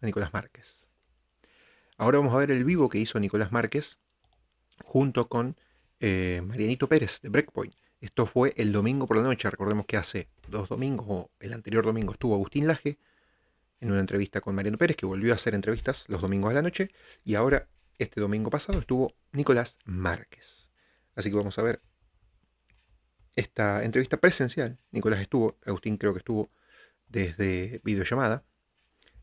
a Nicolás Márquez. Ahora vamos a ver el vivo que hizo Nicolás Márquez junto con Marianito Pérez de Breakpoint. Esto fue el domingo por la noche. Recordemos que hace 2 domingos, o el anterior domingo, estuvo Agustín Laje en una entrevista con Mariano Pérez, que volvió a hacer entrevistas los domingos a la noche, y ahora, este domingo pasado, estuvo Nicolás Márquez. Así que vamos a ver esta entrevista presencial. Nicolás estuvo, Agustín creo que estuvo desde videollamada.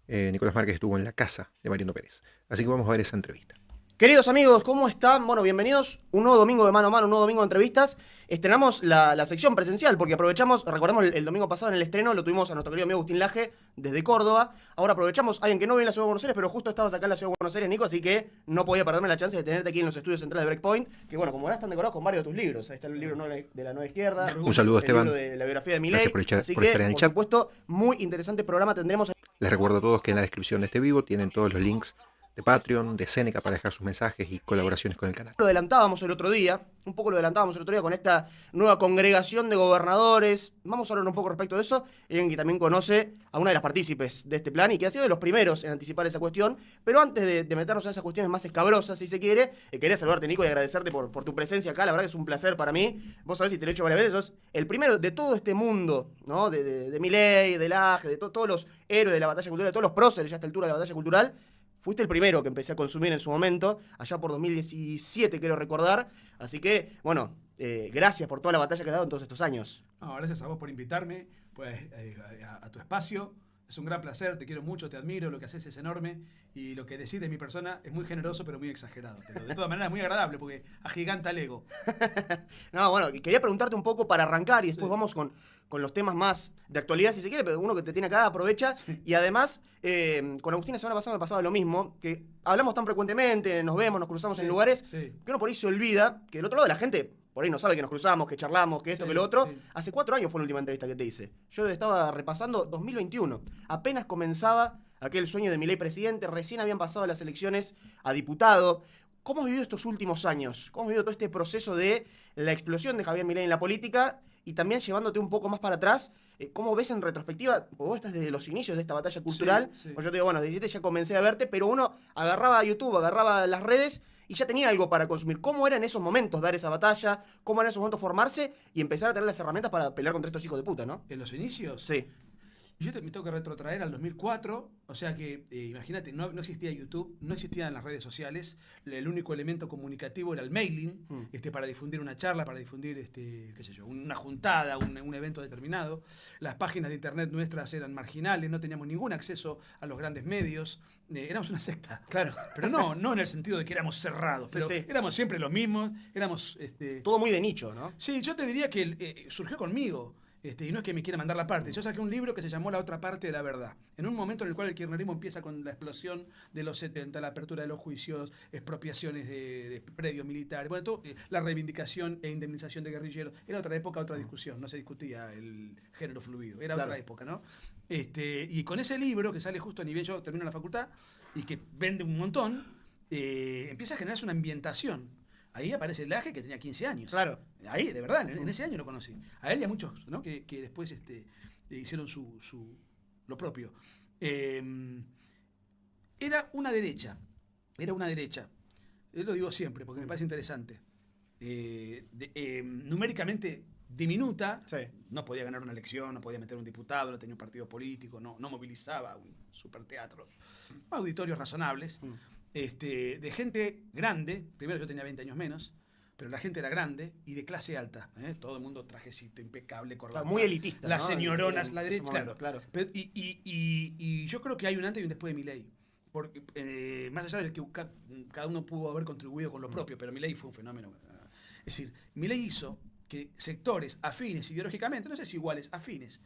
Nicolás Márquez estuvo en la casa de Mariano Pérez. Así que vamos a ver esa entrevista. Queridos amigos, ¿cómo están? Bueno, bienvenidos. Un nuevo domingo de mano a mano, un nuevo domingo de entrevistas. Estrenamos la sección presencial porque aprovechamos, recordemos el domingo pasado en el estreno, lo tuvimos a nuestro querido amigo Agustín Laje desde Córdoba. Ahora aprovechamos, alguien que no vive en la Ciudad de Buenos Aires, pero justo estabas acá en la Ciudad de Buenos Aires, Nico, así que no podía perderme la chance de tenerte aquí en los estudios centrales de Breakpoint, que bueno, como verás, están decorados con varios de tus libros. Ahí está el libro de la Nueva Izquierda, Un saludo, Esteban. el libro de la biografía de Milei. Gracias por estar Así en el por chat. supuesto, muy interesante programa tendremos. Les recuerdo a todos que en la descripción de este vivo tienen todos los links de Patreon, de Seneca para dejar sus mensajes y colaboraciones con el canal. Lo adelantábamos el otro día, con esta nueva congregación de gobernadores. Vamos a hablar un poco respecto de eso. Alguien que también conoce a una de las partícipes de este plan y que ha sido de los primeros en anticipar esa cuestión. Pero antes de meternos en esas cuestiones más escabrosas, si se quiere, quería saludarte, Nico, y agradecerte por tu presencia acá. La verdad que es un placer para mí. Vos sabés, si te lo he hecho varias veces, sos el primero de todo este mundo, ¿no? De Milei, de Laje, de todos los héroes de la batalla cultural, de todos los próceres ya a esta altura de la batalla cultural. Fuiste el primero que empecé a consumir en su momento, allá por 2017, quiero recordar. Así que, bueno, gracias por toda la batalla que has dado en todos estos años. No, gracias a vos por invitarme pues, a tu espacio. Es un gran placer, te quiero mucho, te admiro, lo que haces es enorme y lo que decís de mi persona es muy generoso pero muy exagerado. Pero de todas maneras es muy agradable porque agiganta el ego. No, bueno, quería preguntarte un poco para arrancar y después vamos con los temas más de actualidad, si se quiere, pero uno que te tiene acá aprovecha. Sí. Y además, con Agustín la semana pasada me pasaba lo mismo, que hablamos tan frecuentemente, nos vemos, nos cruzamos en lugares, que uno por ahí se olvida que del otro lado de la gente por ahí no sabe que nos cruzamos, que charlamos, que esto, que lo otro. Hace 4 años fue la última entrevista que te hice. Yo estaba repasando 2021. Apenas comenzaba aquel sueño de Milei presidente, recién habían pasado las elecciones a diputado. ¿Cómo has vivido estos últimos años? ¿Cómo has vivido todo este proceso de la explosión de Javier Milei en la política y también llevándote un poco más para atrás? ¿Cómo ves en retrospectiva? Porque vos estás desde los inicios de esta batalla cultural. Pues yo te digo, bueno, desde 17 ya comencé a verte, pero uno agarraba a YouTube, agarraba las redes y ya tenía algo para consumir. ¿Cómo era en esos momentos dar esa batalla? ¿Cómo era en esos momentos formarse y empezar a tener las herramientas para pelear contra estos hijos de puta, ¿no? ¿En los inicios? Sí. Yo me tengo que retrotraer al 2004, o sea que, imagínate, no existía YouTube, no existían las redes sociales, el único elemento comunicativo era el mailing, para difundir una charla, para difundir, qué sé yo, una juntada, un evento determinado. Las páginas de internet nuestras eran marginales, no teníamos ningún acceso a los grandes medios, éramos una secta. Claro. Pero no en el sentido de que éramos cerrados, pero éramos siempre los mismos, éramos... Todo muy de nicho, ¿no? Sí, yo te diría que surgió conmigo. Y no es que me quiera mandar la parte. Yo saqué un libro que se llamó La otra parte de la verdad. En un momento en el cual el kirchnerismo empieza con la explosión de los 70, la apertura de los juicios, expropiaciones de predios militares, bueno, todo, la reivindicación e indemnización de guerrilleros. Era otra época, otra discusión. No se discutía el género fluido. Era otra época, ¿no? Y con ese libro, que sale justo a nivel, yo termino la facultad, y que vende un montón, empieza a generarse una ambientación. Ahí aparece el Laje que tenía 15 años. Claro. Ahí, de verdad, en ese año lo conocí. A él y a muchos, ¿no? que después hicieron lo propio. Era una derecha. Lo digo siempre porque me parece interesante. Numéricamente diminuta. Sí. No podía ganar una elección, no podía meter un diputado, no tenía un partido político, no movilizaba un superteatro. Auditorios razonables. De gente grande, primero yo tenía 20 años menos, pero la gente era grande y de clase alta, todo el mundo trajecito, impecable, corbata. Claro, muy elitista, las ¿no? señoronas, la derecha, momento, claro. Pero, y yo creo que hay un antes y un después de Milei, porque más allá de que cada uno pudo haber contribuido con lo propio, pero Milei fue un fenómeno. Es decir, Milei hizo que sectores afines ideológicamente, no sé si iguales, afines,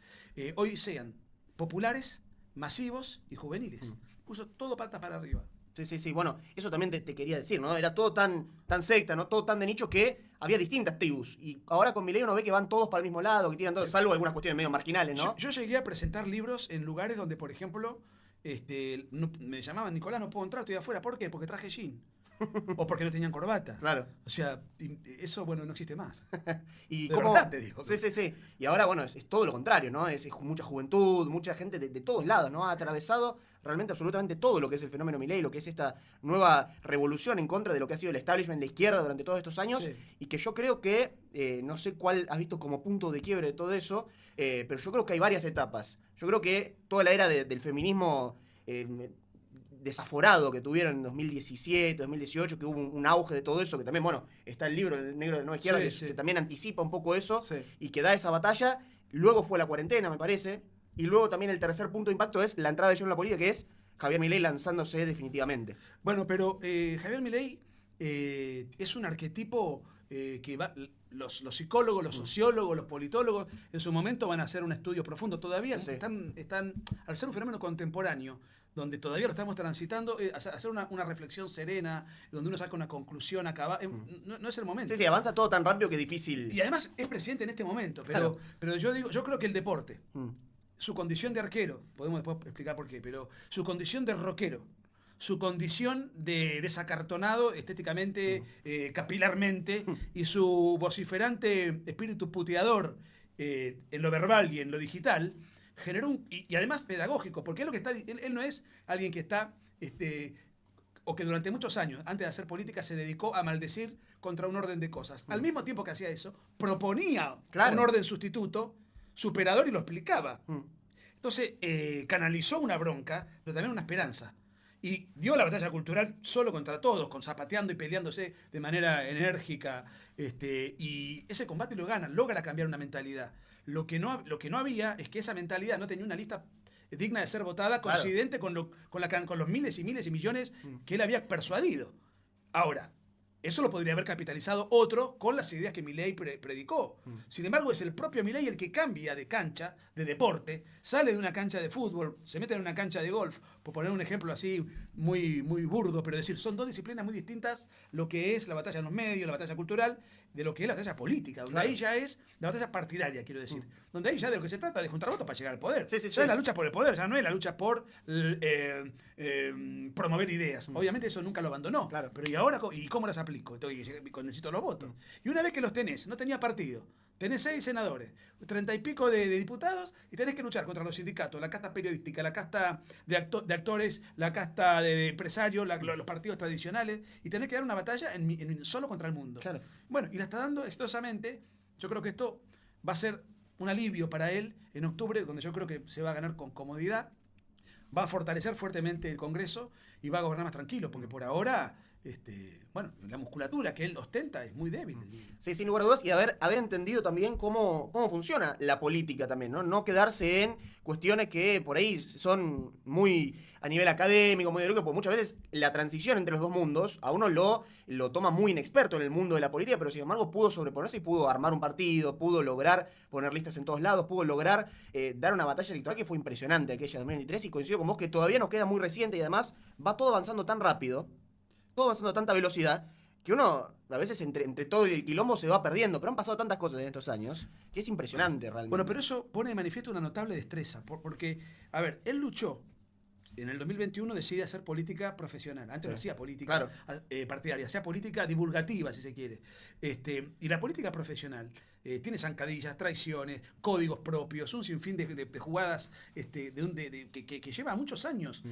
hoy sean populares, masivos y juveniles. Puso todo patas para arriba. Sí. Bueno, eso también te quería decir, ¿no? Era todo tan secta, ¿no? Todo tan de nicho que había distintas tribus. Y ahora con Milei uno ve que van todos para el mismo lado, que tiran todos, salvo algunas cuestiones medio marginales, ¿no? Yo llegué a presentar libros en lugares donde, por ejemplo, me llamaban, Nicolás, no puedo entrar, estoy afuera. ¿Por qué? Porque traje jean. o porque no tenían corbata. Claro. O sea, eso, bueno, no existe más. Y De cómo, verdad te digo. sí, sí, sí. Y ahora, bueno, es todo lo contrario, ¿no? Es mucha juventud, mucha gente de todos lados, ¿no? Ha atravesado realmente absolutamente todo lo que es el fenómeno Milei, lo que es esta nueva revolución en contra de lo que ha sido el establishment de izquierda durante todos estos años. Sí. Y que yo creo que, no sé cuál has visto como punto de quiebre de todo eso, pero yo creo que hay varias etapas. Yo creo que toda la era del feminismo desaforado que tuvieron en 2017, 2018, que hubo un auge de todo eso, que también, bueno, está el libro El Negro de la Nueva Izquierda, Sí, que, sí. que también anticipa un poco eso Sí. y que da esa batalla. Luego fue la cuarentena, me parece. Y luego también el tercer punto de impacto es la entrada de lleno en la política, que es Javier Milei lanzándose definitivamente. Bueno, pero Javier Milei es un arquetipo que los psicólogos, los sociólogos, los politólogos, en su momento van a hacer un estudio profundo. Todavía Sí, sí. están, al ser un fenómeno contemporáneo, donde todavía lo estamos transitando, hacer una reflexión serena, donde uno saca una conclusión acabada, no es el momento. Sí, sí, avanza todo tan rápido que es difícil. Y además es presidente en este momento, Claro. pero yo creo que el deporte, Mm. su condición de arquero, podemos después explicar por qué, pero su condición de rockero, su condición de desacartonado estéticamente, capilarmente, y su vociferante espíritu puteador en lo verbal y en lo digital, generó y además pedagógico, porque él no es alguien que está, o que durante muchos años, antes de hacer política, se dedicó a maldecir contra un orden de cosas. Al mismo tiempo que hacía eso, proponía Claro. un orden sustituto, superador, y lo explicaba. Mm. Entonces, canalizó una bronca, pero también una esperanza. Y dio la batalla cultural solo contra todos, con zapateando y peleándose de manera enérgica. Y ese combate lo gana, logra cambiar una mentalidad. Lo que no había es que esa mentalidad no tenía una lista digna de ser votada, Claro. coincidente con los miles y miles y millones que él había persuadido. Ahora, eso lo podría haber capitalizado otro con las ideas que Milei predicó. Sin embargo, es el propio Milei el que cambia de cancha, de deporte, sale de una cancha de fútbol, se mete en una cancha de golf, por poner un ejemplo así muy, muy burdo, pero decir, son dos disciplinas muy distintas, lo que es la batalla en los medios, la batalla cultural, de lo que es la batalla política, donde Claro. ahí ya es la batalla partidaria, quiero decir, donde ahí ya de lo que se trata de juntar votos para llegar al poder. Sí, sí, Ya sí. es la lucha por el poder, ya no es la lucha por promover ideas. Obviamente eso nunca lo abandonó. Claro. Pero ¿y ahora y cómo las aplico? Necesito los votos. Y una vez que los tenés, no tenía partido, tenés 6 senadores, 30 y pico de diputados, y tenés que luchar contra los sindicatos, la casta periodística, la casta de actores, la casta de empresarios, los partidos tradicionales, y tenés que dar una batalla solo contra el mundo. Claro. Bueno, y la está dando exitosamente. Yo creo que esto va a ser un alivio para él en octubre, donde yo creo que se va a ganar con comodidad, va a fortalecer fuertemente el Congreso y va a gobernar más tranquilo, porque por ahora, bueno, la musculatura que él ostenta es muy débil. Sí, sin lugar a dudas, y haber entendido también cómo funciona la política también, ¿no? No quedarse en cuestiones que por ahí son muy a nivel académico, muy ideológico, porque muchas veces la transición entre los dos mundos a uno lo toma muy inexperto en el mundo de la política, pero sin embargo pudo sobreponerse y pudo armar un partido, pudo lograr poner listas en todos lados, pudo lograr dar una batalla electoral que fue impresionante aquella de 2023, y coincido con vos que todavía nos queda muy reciente y además va todo avanzando tan rápido, todo avanzando a tanta velocidad, que uno a veces entre todo el quilombo se va perdiendo, pero han pasado tantas cosas en estos años que es impresionante realmente. Bueno, pero eso pone de manifiesto una notable destreza, porque, a ver, él luchó, en el 2021 decide hacer política profesional. Antes Sí, no hacía política claro. partidaria, hacía política divulgativa, si se quiere. Y la política profesional tiene zancadillas, traiciones, códigos propios, un sinfín de jugadas que lleva muchos años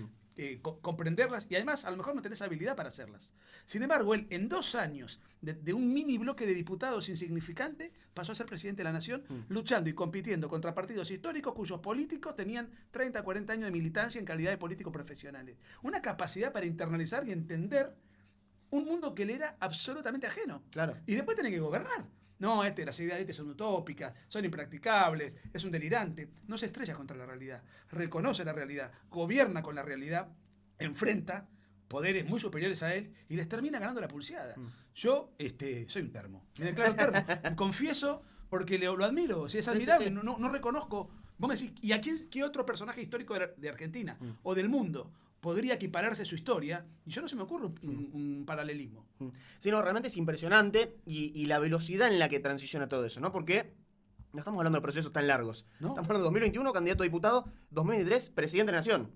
comprenderlas, y además a lo mejor no tenés habilidad para hacerlas. Sin embargo, él en 2 años de un mini bloque de diputados insignificante pasó a ser presidente de la nación, luchando y compitiendo contra partidos históricos cuyos políticos tenían 30, 40 años de militancia en calidad de políticos profesionales. Una capacidad para internalizar y entender un mundo que le era absolutamente ajeno. Claro. Y después tiene que gobernar. No, las ideas de son utópicas, son impracticables, es un delirante. No se estrella contra la realidad, reconoce la realidad, gobierna con la realidad, enfrenta poderes muy superiores a él y les termina ganando la pulseada. Yo soy un termo, me declaro termo. Confieso porque lo admiro, si es admirable, sí. No reconozco. Vos me decís, ¿y a qué otro personaje histórico de Argentina o del mundo podría equipararse su historia? Y yo no se me ocurre un paralelismo. Sí, no, realmente es impresionante y la velocidad en la que transiciona todo eso, ¿no? Porque no estamos hablando de procesos tan largos. ¿No? Estamos hablando de 2021, candidato a diputado, 2023, presidente de la nación.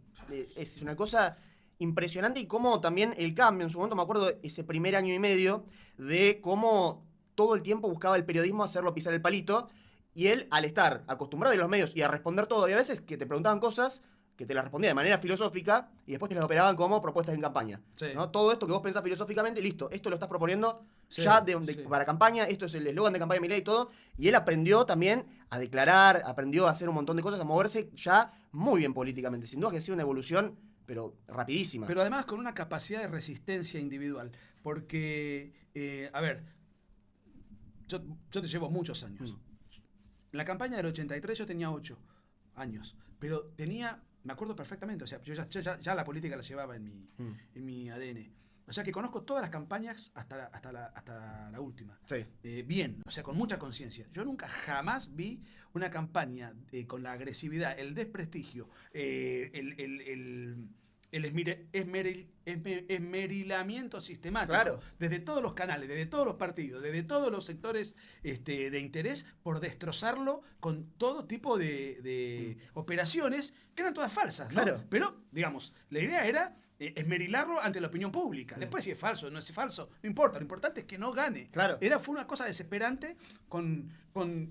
Es una cosa impresionante y cómo también el cambio, en su momento me acuerdo ese primer año y medio, de cómo todo el tiempo buscaba el periodismo hacerlo pisar el palito, y él, al estar acostumbrado a ir a los medios y a responder todo, había veces que te preguntaban cosas que te las respondía de manera filosófica y después te las operaban como propuestas en campaña. Sí. ¿No? Todo esto que vos pensás filosóficamente, listo, esto lo estás proponiendo Sí, ya sí. para campaña, esto es el eslogan de campaña de Milei y todo, y él aprendió también a declarar, aprendió a hacer un montón de cosas, a moverse ya muy bien políticamente. Sin duda que ha sido una evolución, pero rapidísima. Pero además con una capacidad de resistencia individual. Porque, a ver, yo te llevo muchos años. En la campaña del 83 yo tenía 8 años. Pero tenía, me acuerdo perfectamente, o sea, yo ya la política la llevaba en mi ADN. O sea que conozco todas las campañas hasta la última. Sí. Bien, o sea, con mucha conciencia. Yo nunca jamás vi una campaña con la agresividad, el desprestigio, esmerilamiento sistemático, Claro. desde todos los canales, desde todos los partidos, desde todos los sectores de interés, por destrozarlo con todo tipo de operaciones que eran todas falsas, ¿no? Claro. Pero, digamos, la idea era esmerilarlo ante la opinión pública. Después, si es falso o no es falso, no importa. Lo importante es que no gane. Claro. Fue una cosa desesperante,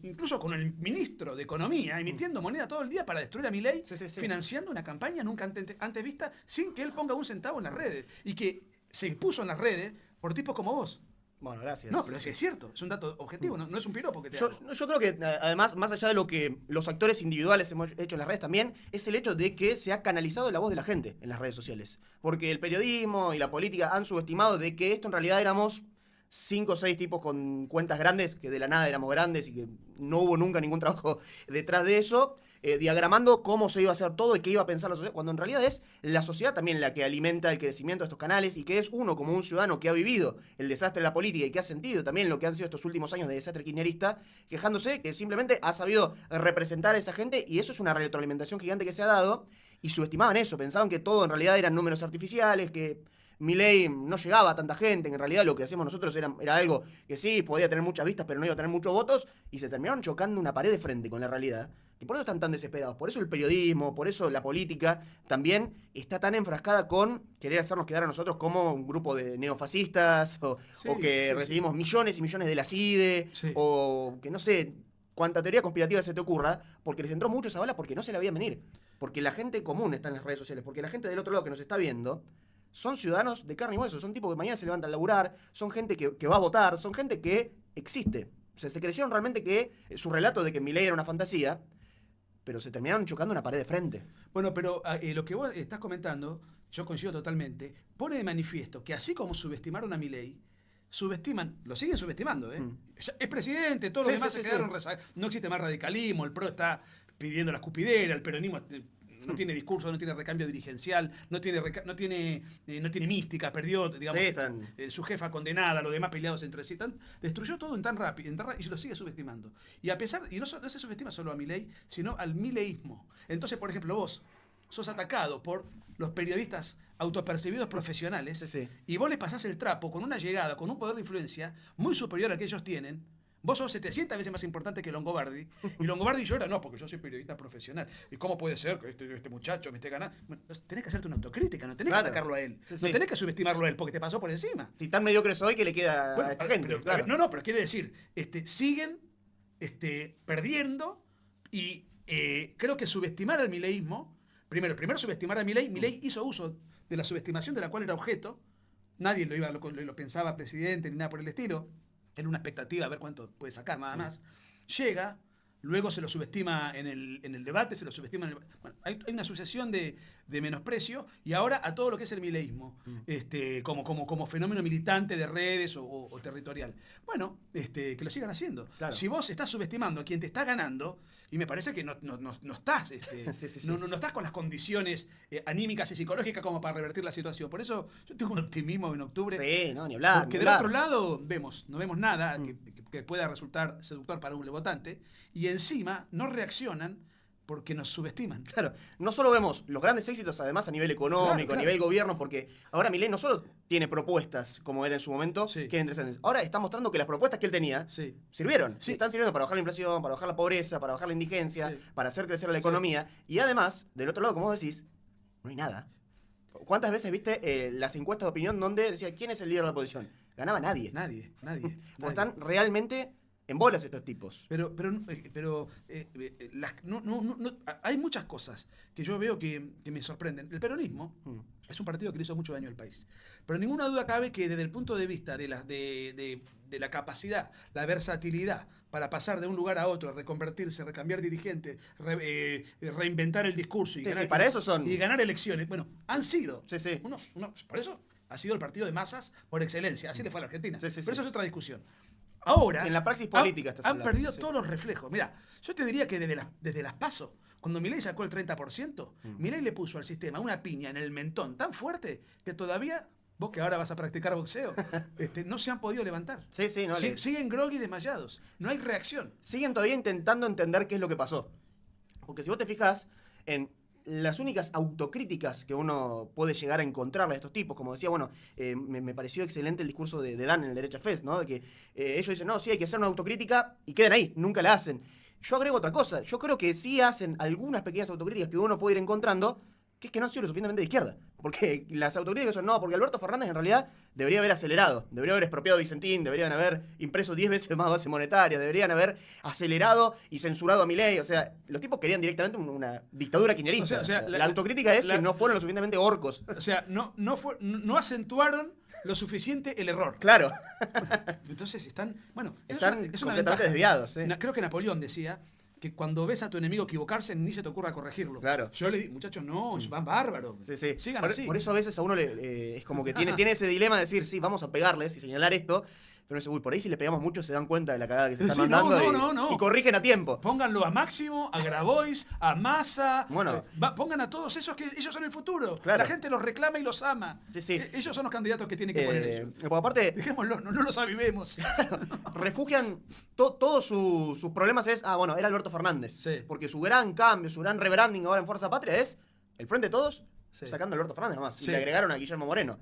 incluso con el ministro de Economía emitiendo moneda todo el día para destruir a Milei, Sí. financiando una campaña nunca antes vista, sin que él ponga un centavo en las redes. Y que se impuso en las redes por tipos como vos. Bueno, gracias. No, pero es cierto, es un dato objetivo, no es un piropo que te Yo, hago. yo creo que además, más allá de lo que los actores individuales hemos hecho en las redes también, es el hecho de que se ha canalizado la voz de la gente en las redes sociales. Porque el periodismo y la política han subestimado de que esto en realidad éramos 5 o 6 tipos con cuentas grandes, que de la nada éramos grandes y que no hubo nunca ningún trabajo detrás de eso, diagramando cómo se iba a hacer todo y qué iba a pensar la sociedad, cuando en realidad es la sociedad también la que alimenta el crecimiento de estos canales y que es uno como un ciudadano que ha vivido el desastre de la política y que ha sentido también lo que han sido estos últimos años de desastre kirchnerista, quejándose que simplemente ha sabido representar a esa gente y eso es una retroalimentación gigante que se ha dado y subestimaban eso, pensaban que todo en realidad eran números artificiales, que Milei no llegaba a tanta gente, que en realidad lo que hacíamos nosotros era algo que sí, podía tener muchas vistas, pero no iba a tener muchos votos, y se terminaron chocando una pared de frente con la realidad. Y por eso están tan desesperados, por eso el periodismo, por eso la política también está tan enfrascada con querer hacernos quedar a nosotros como un grupo de neofascistas, o que recibimos millones y millones de la CIDE, o que no sé cuánta teoría conspirativa se te ocurra, porque les entró mucho esa bala porque no se la veían venir. Porque la gente común está en las redes sociales, porque la gente del otro lado que nos está viendo son ciudadanos de carne y hueso, son tipos que mañana se levantan a laburar, son gente que va a votar, son gente que existe. O sea, se creyeron realmente que su relato de que Milei era una fantasía, pero se terminaron chocando una pared de frente. Bueno, pero lo que vos estás comentando, yo coincido totalmente, pone de manifiesto que así como subestimaron a Milei, lo siguen subestimando, ¿eh? Es presidente, todos los demás se quedaron rezagados. No existe más radicalismo, el PRO está pidiendo la escupidera, el peronismo no tiene discurso, no tiene recambio dirigencial, no tiene mística, perdió, digamos, su jefa condenada, los demás peleados entre sí. Destruyó todo en tan rápido y se lo sigue subestimando. Y no se subestima solo a Milei, sino al mileísmo. Entonces, por ejemplo, vos sos atacado por los periodistas autopercibidos profesionales y vos les pasás el trapo con una llegada, con un poder de influencia muy superior al que ellos tienen. Vos sos 700 veces más importante que Longobardi. Y Longobardi llora, no, porque yo soy periodista profesional. ¿Y cómo puede ser que este muchacho me esté ganando? Bueno, tenés que hacerte una autocrítica, no tenés que atacarlo a él. No tenés que subestimarlo a él, porque te pasó por encima. Si tan mediocre soy, que le queda a esta gente. Pero, pero quiere decir, siguen perdiendo y creo que subestimar al mileísmo, primero subestimar a Milei. Milei hizo uso de la subestimación de la cual era objeto. Nadie lo pensaba presidente ni nada por el estilo. Era una expectativa a ver cuánto puede sacar, nada más. Llega, luego se lo subestima en el debate, se lo subestima en el... Bueno, hay una sucesión de menosprecio y ahora a todo lo que es el mileísmo, como fenómeno militante de redes o territorial. Bueno, que lo sigan haciendo. Claro. Si vos estás subestimando a quien te está ganando, y me parece que no estás, no estás con las condiciones anímicas y psicológicas como para revertir la situación. Por eso yo tengo un optimismo en octubre. Sí, no, ni hablar. Porque del otro lado no vemos nada que pueda resultar seductor para un votante, y encima no reaccionan porque nos subestiman. Claro, no solo vemos los grandes éxitos, además a nivel económico, a nivel gobierno, porque ahora Milei no solo tiene propuestas, como era en su momento, que eran interesantes. Ahora está mostrando que las propuestas que él tenía sirvieron. Están sirviendo para bajar la inflación, para bajar la pobreza, para bajar la indigencia, para hacer crecer la economía. Y además, del otro lado, como vos decís, no hay nada. ¿Cuántas veces viste las encuestas de opinión donde decía quién es el líder de la oposición? Ganaba nadie. Nadie. Porque están realmente en bolas estos tipos. Hay muchas cosas que yo veo que me sorprenden. El peronismo es un partido que le hizo mucho daño al país. Pero ninguna duda cabe que desde el punto de vista de la capacidad, la versatilidad para pasar de un lugar a otro, reconvertirse, recambiar dirigentes, reinventar el discurso y, Sí, ganar, sí, para eso son. y ganar elecciones, bueno, han sido. Sí, sí. Por eso ha sido el partido de masas por excelencia. Así le fue a la Argentina. Sí, sí, Pero sí. eso es otra discusión. Ahora, Sí, en la praxis política estás han hablando, perdido sí. todos los reflejos. Mira, yo te diría que desde las PASO, cuando Milei sacó el 30%, Milei le puso al sistema una piña en el mentón tan fuerte que todavía, vos que ahora vas a practicar boxeo, no se han podido levantar. Sí, sí, no, Siguen groggy desmayados. No hay reacción. siguen todavía intentando entender qué es lo que pasó. Porque si vos te fijas en las únicas autocríticas que uno puede llegar a encontrarle a estos tipos, como decía, bueno, me pareció excelente el discurso de Dan en el Derecha Fest, ¿no? De que ellos dicen, no, sí, hay que hacer una autocrítica y quedan ahí, nunca la hacen. Yo agrego otra cosa, yo creo que sí hacen algunas pequeñas autocríticas que uno puede ir encontrando, que es que no han sido lo suficientemente de izquierda. Porque las autocríticas son, no, porque Alberto Fernández en realidad debería haber acelerado, debería haber expropiado Vicentín, deberían haber impreso 10 veces más base monetaria, deberían haber acelerado y censurado a Milei. O sea, los tipos querían directamente una dictadura kirchnerista. O sea, la autocrítica es que no fueron lo suficientemente orcos. O sea, no acentuaron lo suficiente el error. Claro, Entonces están, bueno, están es una completamente ventaja. desviados. ¿Sí? Creo que Napoleón decía que cuando ves a tu enemigo equivocarse, ni se te ocurra corregirlo. Claro. Yo le digo, muchachos, no, van bárbaros. Sí, sí. Sigan Por, así. por eso a veces a uno es como que tiene ese dilema de decir, sí, vamos a pegarles y señalar esto, pero dice, uy, por ahí si le pegamos mucho se dan cuenta de la cagada que se están Sí, mandando no. y corrigen a tiempo. Pónganlo a Máximo, a Grabois, a Massa. Bueno. Pongan a todos esos que ellos son el futuro. Claro. La gente los reclama y los ama. Sí, sí. Ellos son los candidatos que tienen que poner ellos. Porque aparte, Dejémoslo, no los avivemos. refugian todos sus problemas es, bueno, era Alberto Fernández. Sí. Porque su gran cambio, su gran rebranding ahora en Fuerza Patria es el Frente de Todos Sí. sacando a Alberto Fernández nomás. Sí. Y le agregaron a Guillermo Moreno.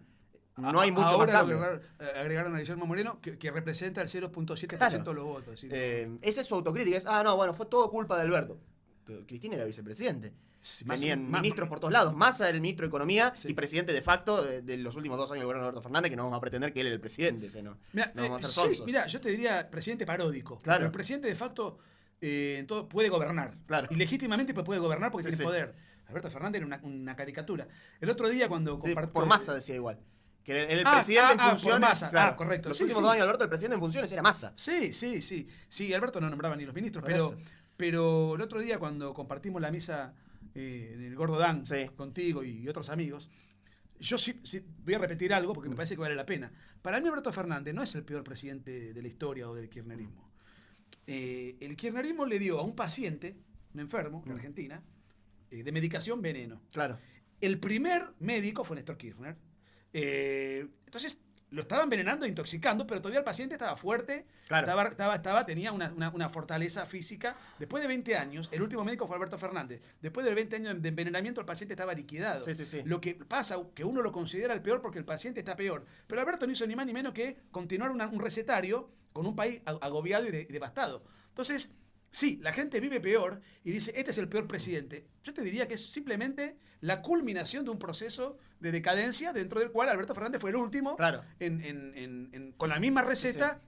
No hay mucho más Ahora cambio. agregaron a Guillermo Moreno, que representa el 0.7% Claro. de los votos. ¿Sí? Esa es su autocrítica. Es, no, bueno, fue todo culpa de Alberto. Pero Cristina era vicepresidente. Sí, Tenían ministros por todos lados. Massa era el ministro de Economía Sí. y presidente de facto de los últimos 2 años del gobierno de Alberto Fernández, que no vamos a pretender que él era el presidente. O sea, no vamos a ser sonsos. Mira, yo te diría presidente paródico. Claro. Pero el presidente de facto en todo puede gobernar. Claro. Y legítimamente puede gobernar porque Sí, tiene sí. poder. Alberto Fernández era una caricatura. El otro día cuando Sí, compartió... por Massa decía igual. Que era el Ah, presidente en por funciones. Massa. Claro, Correcto. Los Sí, últimos sí. 2 años de Alberto, el presidente en funciones era Massa. Sí, Alberto no nombraba ni los ministros, Por pero, eso. pero el otro día cuando compartimos la misa en el Gordo Dan Sí. contigo y otros amigos, yo sí voy a repetir algo porque me parece que vale la pena. Para mí Alberto Fernández no es el peor presidente de la historia o del kirchnerismo. El kirchnerismo le dio a un paciente, un enfermo en Argentina, de medicación veneno. Claro. El primer médico fue Néstor Kirchner. Entonces lo estaba envenenando e intoxicando, pero todavía el paciente estaba fuerte, Claro. tenía una fortaleza física. Después de 20 años, el último médico fue Alberto Fernández. Después de 20 años de envenenamiento, el paciente estaba liquidado. Sí, sí, sí. Lo que pasa que uno lo considera el peor porque el paciente está peor. Pero Alberto no hizo ni más ni menos que continuar un recetario con un país agobiado y devastado. Entonces, sí, la gente vive peor y dice, este es el peor presidente. Yo te diría que es simplemente la culminación de un proceso de decadencia dentro del cual Alberto Fernández fue el último Claro. con la misma receta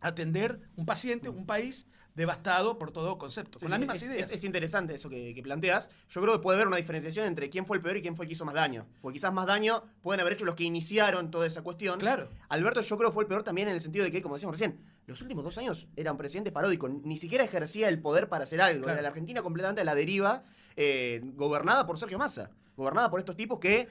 atender un paciente, un país devastado por todo concepto, Sí, con las sí, mismas ideas. Es interesante eso que planteas. Yo creo que puede haber una diferenciación entre quién fue el peor y quién fue el que hizo más daño. Porque quizás más daño pueden haber hecho los que iniciaron toda esa cuestión. Claro. Alberto yo creo fue el peor también en el sentido de que, como decíamos recién, los últimos 2 años era un presidente paródico. Ni siquiera ejercía el poder para hacer algo. Claro. Era la Argentina completamente a la deriva, gobernada por Sergio Massa. Gobernada por estos tipos que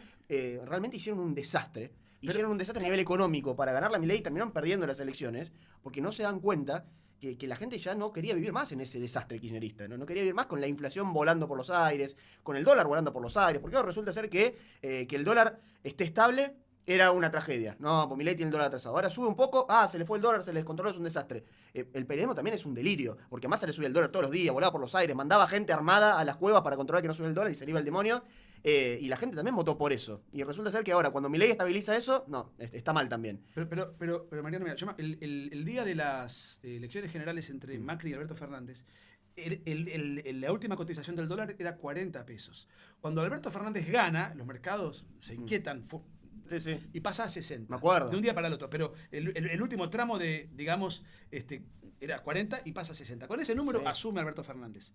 realmente hicieron un desastre. Hicieron un desastre a nivel económico para ganar la Milei y terminaron perdiendo las elecciones porque no se dan cuenta que la gente ya no quería vivir más en ese desastre kirchnerista, ¿no? No quería vivir más con la inflación volando por los aires, con el dólar volando por los aires, porque ahora resulta ser que el dólar esté estable era una tragedia. No, pues Milei tiene el dólar atrasado. Ahora sube un poco, se le fue el dólar, se le descontroló, es un desastre. El periodismo también es un delirio, porque Massa le subía el dólar todos los días, volaba por los aires, mandaba gente armada a las cuevas para controlar que no sube el dólar y se le iba el demonio. Y la gente también votó por eso. Y resulta ser que ahora, cuando Milei estabiliza eso, no, está mal también. Pero Mariano, mira, el día de las elecciones generales entre Macri y Alberto Fernández, la última cotización del dólar era 40 pesos. Cuando Alberto Fernández gana, los mercados se inquietan. Sí, sí. Y pasa a 60. Me acuerdo. De un día para el otro. Pero el último tramo de, digamos, era 40 y pasa a 60. Con ese número Sí. asume Alberto Fernández.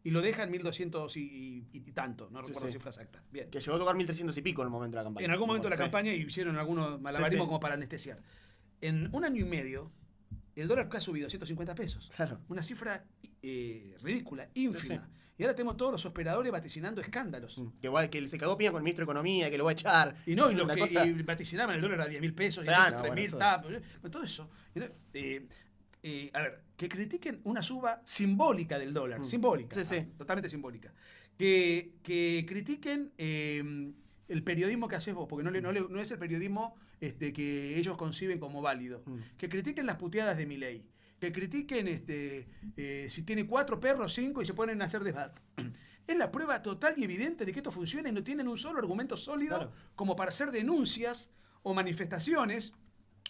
Y lo deja en 1200 y tanto. No recuerdo la cifra exacta. Bien. Que llegó a tocar 1300 y pico en el momento de la campaña. En algún momento de la Sí. campaña hicieron algunos malabarismos Sí. como para anestesiar. En un año y medio, el dólar ha subido 150 pesos. Claro. Una cifra ridícula, ínfima. Sí. Y ahora tenemos todos los operadores vaticinando escándalos. Que se cagó piña con el ministro de Economía, que lo va a echar. Y no, y Es los una que cosa- vaticinaban el dólar a 10.000 pesos, y Ah, el no, 3.000, bueno, todo eso. A ver, que critiquen una suba simbólica del dólar, simbólica, Sí, sí. totalmente simbólica. Que critiquen el periodismo que haces vos, porque no es el periodismo que ellos conciben como válido. Que critiquen las puteadas de Milei. Que critiquen si tiene 4 perros, 5 y se ponen a hacer debate. Es la prueba total y evidente de que esto funciona y no tienen un solo argumento sólido Claro. como para hacer denuncias o manifestaciones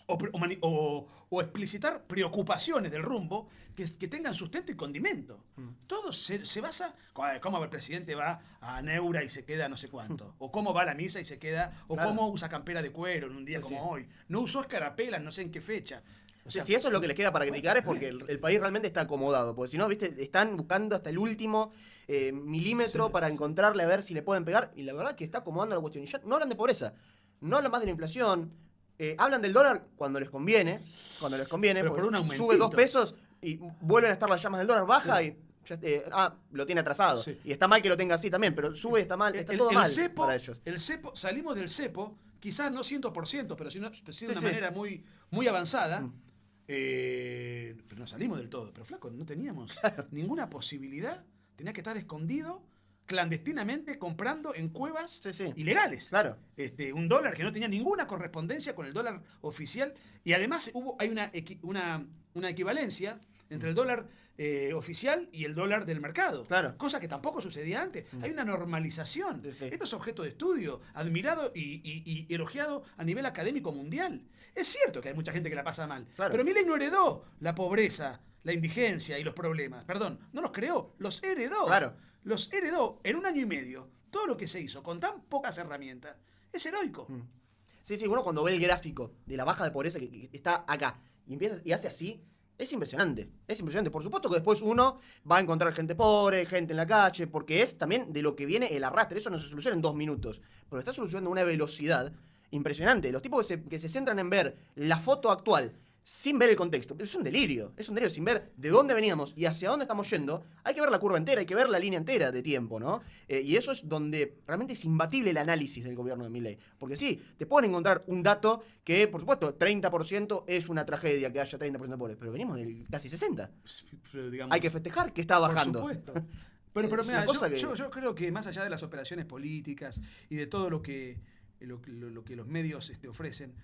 o explicitar preocupaciones del rumbo que tengan sustento y condimento. Todo se basa. ¿Cómo el presidente va a Neura y se queda no sé cuánto? ¿O cómo va a la misa y se queda? ¿O Claro. cómo usa campera de cuero en un día Sí, como sí. hoy? No usó escarapelas, no sé en qué fecha. O sea, si eso es lo que les queda para criticar es porque el país realmente está acomodado. Porque si no, viste, están buscando hasta el último milímetro Sí, para encontrarle a ver si le pueden pegar. Y la verdad es que está acomodando la cuestión. Y ya no hablan de pobreza, no hablan más de la inflación. Hablan del dólar cuando les conviene. Cuando les conviene, Pero porque por un aumentito. sube 2 pesos y vuelven a estar las llamas del dólar, baja y ya, lo tiene atrasado. Sí. Y está mal que lo tenga así también, pero sube, está mal, está todo mal para ellos. El cepo, salimos del cepo, quizás no 100%, pero sí de una Sí, manera muy, muy avanzada. Pero no salimos del todo. Pero flaco, no teníamos ninguna posibilidad. Tenía que estar escondido clandestinamente comprando en cuevas Sí, sí. ilegales. Claro. Un dólar que no tenía ninguna correspondencia con el dólar oficial. Y además hay una equivalencia entre el dólar oficial y el dólar del mercado. Claro. Cosa que tampoco sucedía antes. Hay una normalización. Sí, sí. Esto es objeto de estudio, admirado y elogiado a nivel académico mundial. Es cierto que hay mucha gente que la pasa mal. Claro. Pero Milei no heredó la pobreza, la indigencia y los problemas. Perdón, no los creó, los heredó. Claro. Los heredó en un año y medio. Todo lo que se hizo con tan pocas herramientas es heroico. Sí, sí, uno cuando ve el gráfico de la baja de pobreza que está acá y hace así, es impresionante. Es impresionante. Por supuesto que después uno va a encontrar gente pobre, gente en la calle, porque es también de lo que viene el arrastre. Eso no se soluciona en 2 minutos, pero está solucionando a una velocidad impresionante. Los tipos que se centran en ver la foto actual sin ver el contexto, es un delirio sin ver de dónde veníamos y hacia dónde estamos yendo. Hay que ver la curva entera, hay que ver la línea entera de tiempo, ¿no? Y eso es donde realmente es imbatible el análisis del gobierno de Milei. Porque sí, te pueden encontrar un dato que, por supuesto, 30% es una tragedia que haya 30% de pobres, pero venimos del casi 60%. Pero, digamos, Hay que festejar que está bajando. Por supuesto. Pero Es mira, una cosa yo creo que más allá de las operaciones políticas y de todo lo que los medios ofrecen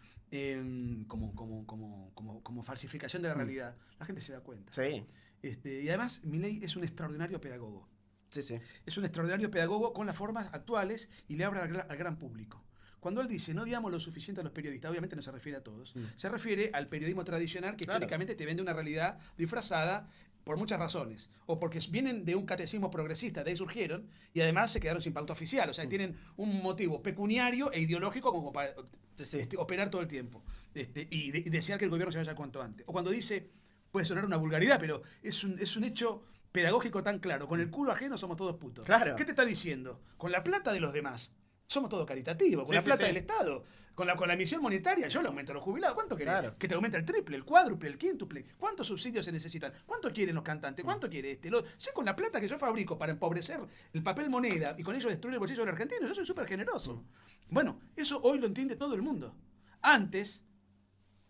como falsificación de la realidad, la gente se da cuenta. Sí, Y además, Milei es un extraordinario pedagogo. sí, sí. Es un extraordinario pedagogo con las formas actuales y le habla al gran público. Cuando él dice no digamos lo suficiente a los periodistas, obviamente no se refiere a todos. Se refiere al periodismo tradicional que Claro. históricamente te vende una realidad disfrazada por muchas razones. O porque vienen de un catecismo progresista, de ahí surgieron, y además se quedaron sin pauta oficial. O sea, tienen un motivo pecuniario e ideológico como para Sí, sí. operar todo el tiempo. Y desear que el gobierno se vaya cuanto antes. O cuando dice, puede sonar una vulgaridad, pero es un hecho pedagógico tan claro. Con el culo ajeno somos todos putos. Claro. ¿Qué te está diciendo? Con la plata de los demás somos todos caritativos. Con Sí, la sí, plata sí. del Estado. Con la emisión monetaria, yo le aumento a los jubilados. ¿Cuánto querés? Claro. Que te aumente el triple, el cuádruple, el quíntuple. ¿Cuántos subsidios se necesitan? ¿Cuánto quieren los cantantes? ¿Cuánto quiere este? Sé con la plata que yo fabrico para empobrecer el papel moneda y con ello destruir el bolsillo del argentino, yo soy súper generoso. Bueno, eso hoy lo entiende todo el mundo. Antes,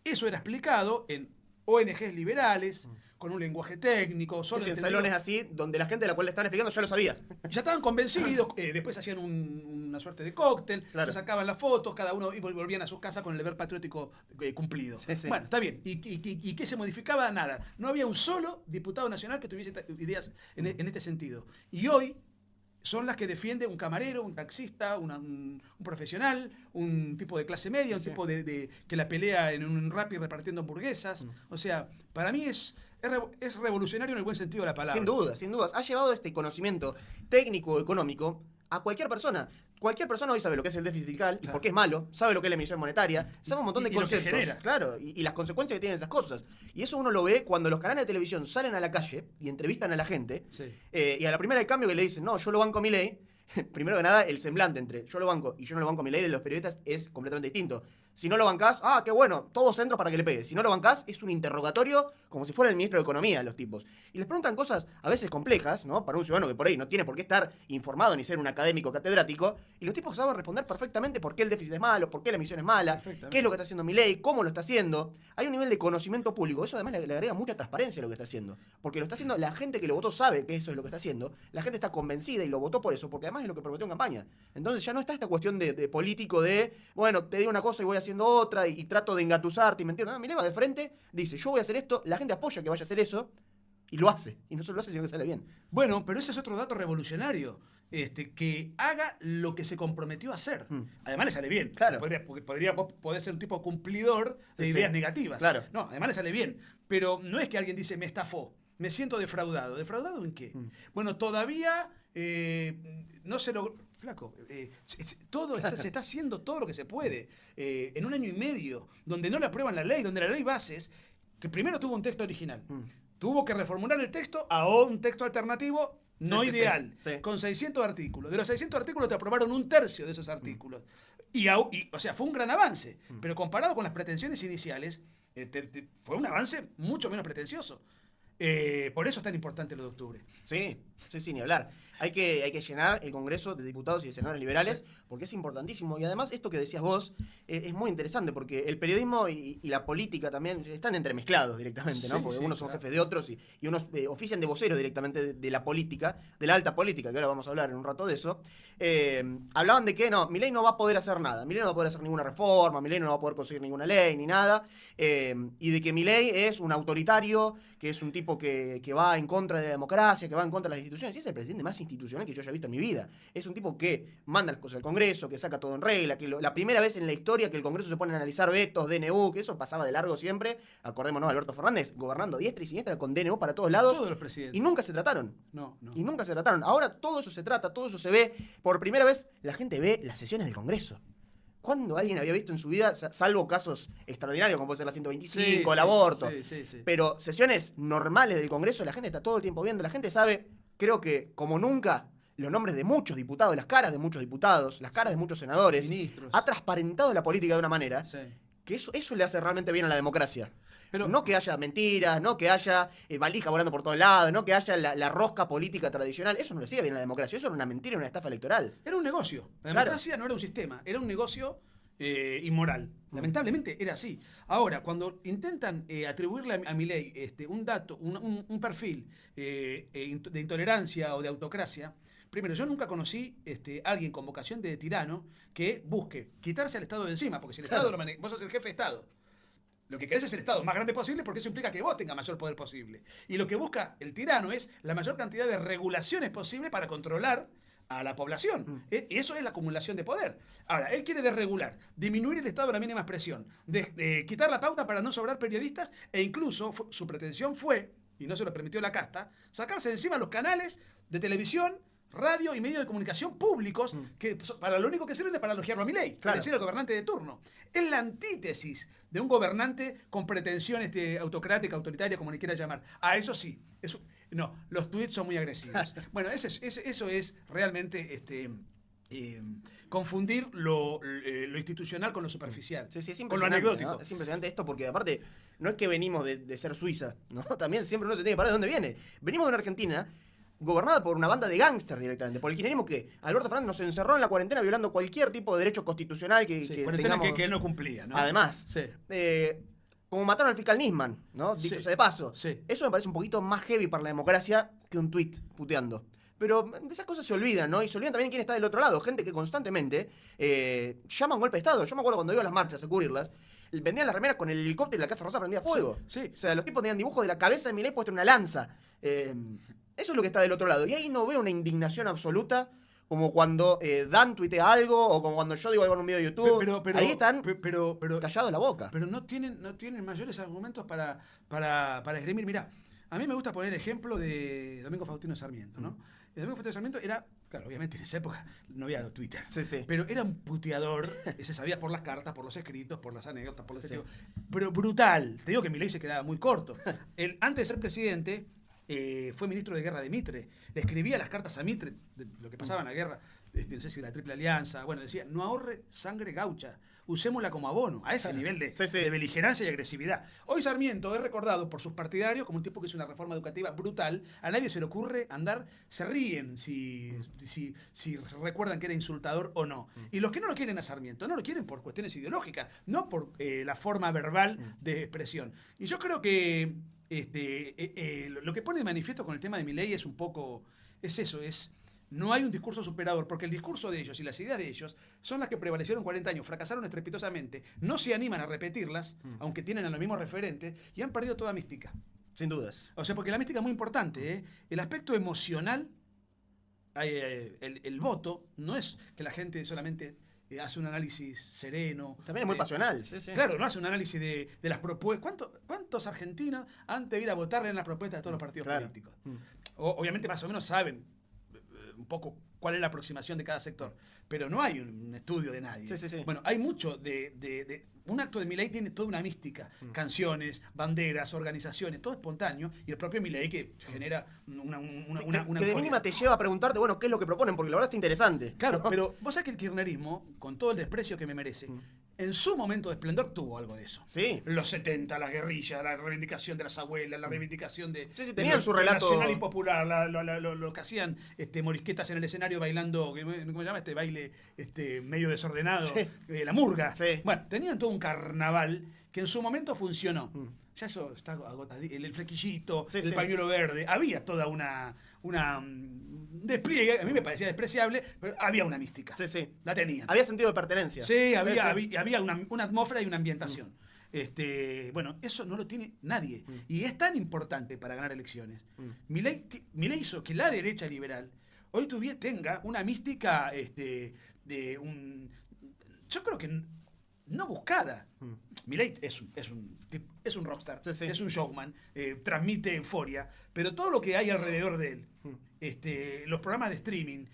eso era explicado en ONGs liberales, con un lenguaje técnico, solo Sí, en entendido. salones así, donde la gente a la cual le están explicando ya lo sabía. Ya estaban convencidos, después hacían una suerte de cóctel, Claro. se sacaban las fotos, cada uno y volvían a sus casas con el deber patriótico cumplido. Sí, sí. Bueno, está bien. ¿Y qué se modificaba? Nada. No había un solo diputado nacional que tuviese ideas en este sentido. Y hoy son las que defiende un camarero, un taxista, un profesional, un tipo de clase media, un tipo que la pelea en un Rappi repartiendo hamburguesas. O sea, para mí es revolucionario en el buen sentido de la palabra. Sin duda, sin dudas. Ha llevado este conocimiento técnico, económico, a cualquier persona. Cualquier persona hoy sabe lo que es el déficit fiscal y por qué es malo, sabe lo que es la emisión monetaria, sabe un montón de conceptos. Lo que genera. Claro, y las consecuencias que tienen esas cosas. Y eso uno lo ve cuando los canales de televisión salen a la calle y entrevistan a la gente. Sí. Y a la primera de cambio que le dicen, no, yo lo banco a Milei, primero que nada, el semblante entre yo lo banco y yo no lo banco a Milei de los periodistas es completamente distinto. Si no lo bancás, qué bueno, todos centros para que le pegue. Si no lo bancás, es un interrogatorio como si fuera el ministro de Economía, los tipos. Y les preguntan cosas a veces complejas, ¿no? Para un ciudadano que por ahí no tiene por qué estar informado ni ser un académico catedrático. Y los tipos saben responder perfectamente por qué el déficit es malo, por qué la emisión es mala, qué es lo que está haciendo Milei, cómo lo está haciendo. Hay un nivel de conocimiento público. Eso además le agrega mucha transparencia a lo que está haciendo. Porque lo está haciendo, la gente que lo votó sabe que eso es lo que está haciendo. La gente está convencida y lo votó por eso, porque además es lo que prometió en campaña. Entonces ya no está esta cuestión de político de, bueno, te digo una cosa y voy haciendo otra y trato de engatusarte y me entiendo. No, Milei va de frente, dice, yo voy a hacer esto, la gente apoya que vaya a hacer eso y lo hace. Y no solo lo hace, sino que sale bien. Bueno, pero ese es otro dato revolucionario. Que haga lo que se comprometió a hacer. Además le sale bien. Claro. Podría ser un tipo cumplidor de ideas negativas. Claro. No, además le sale bien. Pero no es que alguien dice, me estafó, me siento defraudado. ¿Defraudado en qué? Bueno, todavía no se logró. Flaco, se está haciendo todo lo que se puede. En un año y medio, donde no le aprueban la ley, donde la ley bases, que primero tuvo un texto original. Tuvo que reformular el texto a un texto alternativo no ideal, con 600 artículos. De los 600 artículos te aprobaron un tercio de esos artículos. O sea, fue un gran avance. Pero comparado con las pretensiones iniciales, fue un avance mucho menos pretencioso. Por eso es tan importante lo de octubre. Sí, ni hablar. Hay que llenar el Congreso de Diputados y de Senadores liberales porque es importantísimo. Y además esto que decías vos es muy interesante porque el periodismo y la política también están entremezclados directamente, ¿no? Porque unos son jefes de otros y unos ofician de voceros directamente de la política, de la alta política, que ahora vamos a hablar en un rato de eso. Hablaban de que no, Milei no va a poder hacer nada. Milei no va a poder hacer ninguna reforma, Milei no va a poder conseguir ninguna ley ni nada. Y de que Milei es un autoritario, que es un tipo que va en contra de la democracia, que va en contra de las instituciones. Y es el presidente más institucional que yo haya visto en mi vida. Es un tipo que manda las cosas al Congreso, que saca todo en regla, que la primera vez en la historia que el Congreso se pone a analizar vetos, DNU, que eso pasaba de largo siempre. Acordémonos, Alberto Fernández gobernando a diestra y siniestra con DNU para todos lados. Todos los presidentes. Y nunca se trataron. No. Y nunca se trataron. Ahora todo eso se trata, todo eso se ve. Por primera vez la gente ve las sesiones del Congreso. ¿Cuándo alguien había visto en su vida, salvo casos extraordinarios como puede ser la 125, el aborto? Sí. Pero sesiones normales del Congreso, la gente está todo el tiempo viendo. La gente sabe, creo que como nunca, los nombres de muchos diputados, las caras de muchos diputados, las caras de muchos senadores. Ministros. Ha transparentado la política de una manera que eso le hace realmente bien a la democracia. Pero no que haya mentiras, no que haya valija volando por todos lados, no que haya la rosca política tradicional. Eso no le hacía bien a la democracia. Eso era una mentira y una estafa electoral. Era un negocio. La democracia no era un sistema, era un negocio inmoral. Lamentablemente era así. Ahora, cuando intentan atribuirle a Milei un dato, un perfil de intolerancia o de autocracia, primero, yo nunca conocí alguien con vocación de tirano que busque quitarse al Estado de encima, porque si el Estado vos sos el jefe de Estado. Lo que querés es el Estado más grande posible porque eso implica que vos tengas mayor poder posible. Y lo que busca el tirano es la mayor cantidad de regulaciones posible para controlar a la población. Eso es la acumulación de poder. Ahora, él quiere desregular, disminuir el Estado a la mínima expresión, quitar la pauta para no sobrar periodistas e incluso su pretensión fue, y no se lo permitió la casta, sacarse de encima los canales de televisión, radio y medios de comunicación públicos que para lo único que sirven es para elogiarlo a Milei, es decir, al gobernante de turno. Es la antítesis de un gobernante con pretensión autocrática, autoritaria, como le quiera llamar. Eso sí, no, los tweets son muy agresivos. Bueno, eso es realmente confundir lo institucional con lo superficial, Sí, con lo anecdótico. ¿no? Es impresionante esto porque aparte no es que venimos de ser Suiza, ¿no? También siempre uno se tiene que parar de dónde viene. Venimos de una Argentina gobernada por una banda de gángsters directamente. Por el kirchnerismo que Alberto Fernández nos encerró en la cuarentena violando cualquier tipo de derecho constitucional que tengamos. Que él no cumplía, ¿no? Además, como mataron al fiscal Nisman, ¿no? Dicho sea de paso. Sí. Eso me parece un poquito más heavy para la democracia que un tuit puteando. Pero de esas cosas se olvidan, ¿no? Y se olvidan también quién está del otro lado. Gente que constantemente llama a un golpe de Estado. Yo me acuerdo cuando iba a las marchas a cubrirlas, vendían las remeras con el helicóptero y la Casa Rosa prendía fuego. Sí. O sea, los tipos tenían dibujos de la cabeza de Milei puesta en una lanza. Eso es lo que está del otro lado. Y ahí no veo una indignación absoluta como cuando Dan tuitea algo o como cuando yo digo algo en un video de YouTube. Ahí están callados la boca. Pero no tienen mayores argumentos para esgrimir. Mirá, a mí me gusta poner el ejemplo de Domingo Faustino Sarmiento, ¿no? El Domingo Faustino Sarmiento era, claro, obviamente en esa época no había Twitter, Sí. pero era un puteador, se sabía por las cartas, por los escritos, por las anécdotas, por los testigos, pero brutal. Te digo que Milei se quedaba muy corto. Él, antes de ser presidente, fue ministro de guerra de Mitre. Le escribía las cartas a Mitre de lo que pasaba en la guerra. No sé si la Triple Alianza. Bueno, decía, no ahorre sangre gaucha, usémosla como abono, a ese nivel de beligerancia y agresividad. Hoy Sarmiento es recordado por sus partidarios como un tipo que hizo una reforma educativa brutal. A nadie se le ocurre andar, se ríen si recuerdan que era insultador o no. Y los que no lo quieren a Sarmiento, no lo quieren por cuestiones ideológicas, no por la forma verbal de expresión. Y yo creo que lo que pone de manifiesto con el tema de Milei es un poco, es eso, no hay un discurso superador, porque el discurso de ellos y las ideas de ellos son las que prevalecieron 40 años, fracasaron estrepitosamente, no se animan a repetirlas, aunque tienen a los mismos referentes, y han perdido toda mística. Sin dudas. O sea, porque la mística es muy importante, ¿eh? El aspecto emocional, el voto, no es que la gente solamente hace un análisis sereno. También es muy pasional. Sí. Claro, no hace un análisis de las propuestas. ¿Cuántos argentinos antes de ir a votarle en las propuestas de todos los partidos políticos? Obviamente más o menos saben un poco cuál es la aproximación de cada sector, pero no hay un estudio de nadie. Sí. Bueno, hay mucho de un acto de Milei tiene toda una mística, canciones, banderas, organizaciones, todo espontáneo, y el propio Milei que genera una que de mínima te lleva a preguntarte, bueno, ¿qué es lo que proponen? Porque la verdad está interesante. Claro, ¿no? pero vos sabés que el kirchnerismo, con todo el desprecio que me merece, en su momento de esplendor tuvo algo de eso. Sí. Los 70, las guerrillas, la reivindicación de las abuelas, la reivindicación de... Sí, tenían su relato nacional y popular, lo que hacían morisquetas en el escenario bailando, ¿cómo se llama? Este baile medio desordenado, la murga. Sí. Bueno, tenían todo un carnaval que en su momento funcionó. Ya eso está agotado. El flequillito, el pañuelo verde. Había toda una despliegue, a mí me parecía despreciable, pero había una mística. Sí. La tenían. Había sentido de pertenencia. Sí, había una atmósfera y una ambientación. Bueno, eso no lo tiene nadie. Y es tan importante para ganar elecciones. Milei hizo que la derecha liberal hoy tenga una mística yo creo que no buscada. Milei es un rockstar, es un showman, transmite euforia, pero todo lo que hay alrededor de él, los programas de streaming,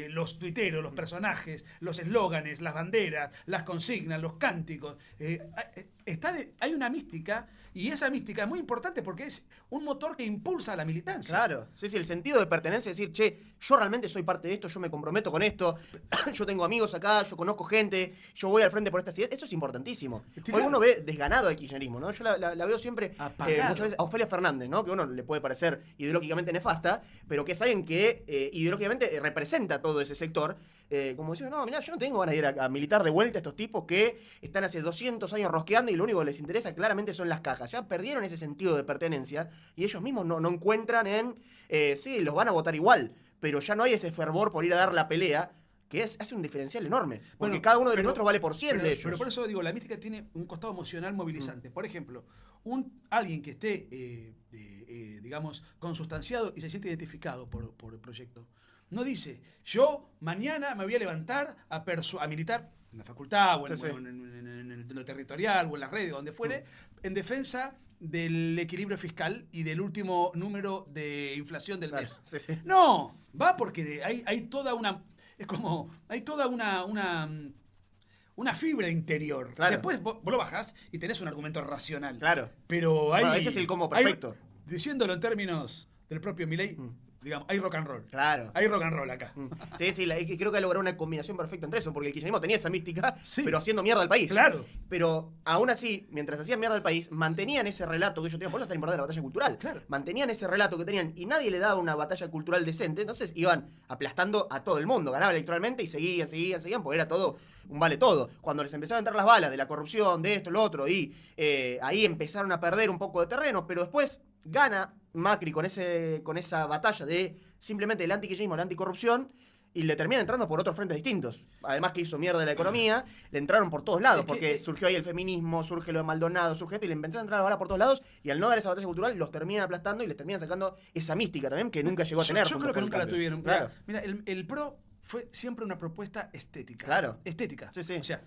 los tuiteros, los personajes, los eslóganes, las banderas, las consignas, los cánticos, hay una mística, y esa mística es muy importante porque es un motor que impulsa a la militancia. Claro, sí, el sentido de pertenencia, es decir, che, yo realmente soy parte de esto, yo me comprometo con esto, yo tengo amigos acá, yo conozco gente, yo voy al frente por estas ideas, eso es importantísimo. Hoy uno ve desganado al kirchnerismo, ¿no? Yo la veo siempre, muchas veces, a Ofelia Fernández, ¿no? Que a uno le puede parecer ideológicamente nefasta, pero que es alguien que ideológicamente representa todo ese sector. Como decir, no, mirá, yo no tengo ganas de ir a militar de vuelta a estos tipos que están hace 200 años rosqueando y lo único que les interesa claramente son las cajas. Ya perdieron ese sentido de pertenencia y ellos mismos no encuentran sí, los van a votar igual, pero ya no hay ese fervor por ir a dar la pelea, que hace un diferencial enorme. Porque cada uno de nosotros vale por 100 de ellos. Pero por eso digo, la mística tiene un costado emocional movilizante. Por ejemplo, alguien que esté, digamos, consustanciado y se siente identificado por el proyecto, no dice, yo mañana me voy a levantar a militar en la facultad o en lo territorial o en las redes, donde fuere, en defensa del equilibrio fiscal y del último número de inflación del mes. No, va porque hay toda una... Es como, hay toda una fibra interior. Claro. Después vos lo bajás y tenés un argumento racional. Claro. Pero ese es el combo perfecto. Diciéndolo en términos del propio Milei, digamos, hay rock and roll. Claro. Hay rock and roll acá. Sí, creo que ha logrado una combinación perfecta entre eso, porque el kirchnerismo tenía esa mística, sí, pero haciendo mierda al país. Claro. Pero aún así, mientras hacían mierda al país, mantenían ese relato que ellos tenían. Por eso está importante la batalla cultural. Claro. Mantenían ese relato que tenían y nadie le daba una batalla cultural decente, entonces iban aplastando a todo el mundo. Ganaban electoralmente y seguían, porque era todo un vale todo. Cuando les empezaron a entrar las balas de la corrupción, de esto, lo otro, y ahí empezaron a perder un poco de terreno, pero después gana Macri con esa batalla de simplemente el antikirchnerismo, la anticorrupción, y le terminan entrando por otros frentes distintos. Además que hizo mierda la economía, le entraron por todos lados, Es que- porque surgió ahí el feminismo, surge lo de Maldonado, surge esto, y le empezaron a entrar a la bala por todos lados, y al no dar esa batalla cultural, los terminan aplastando y les terminan sacando esa mística también que nunca llegó a tener. Yo junto creo que con el nunca la cambio. tuvieron. Claro. Mira, el PRO fue siempre una propuesta estética. Claro. Estética. Sí, sí. O sea,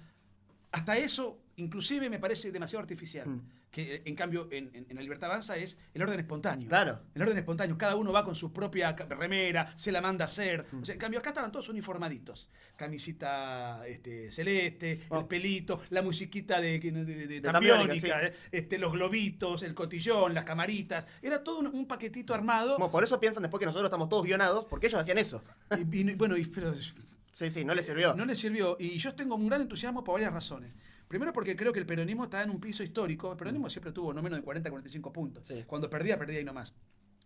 hasta eso, inclusive, me parece demasiado artificial. Que en cambio, en la Libertad Avanza es el orden espontáneo. Claro. El orden espontáneo. Cada uno va con su propia remera, se la manda a hacer. O sea, en cambio, acá estaban todos uniformaditos. Camisita celeste, Oh. el pelito, la musiquita de Tapiónica, tapiónica, los globitos, el cotillón, las camaritas. Era todo un paquetito armado. Bueno, por eso piensan después que nosotros estamos todos guionados, porque ellos hacían eso. Bueno, pero Sí, sí, no les sirvió. no le sirvió. Y yo tengo un gran entusiasmo por varias razones. Primero porque creo que el peronismo está en un piso histórico. El peronismo siempre tuvo no menos de 40, 45 puntos. Sí. Cuando perdía y no más.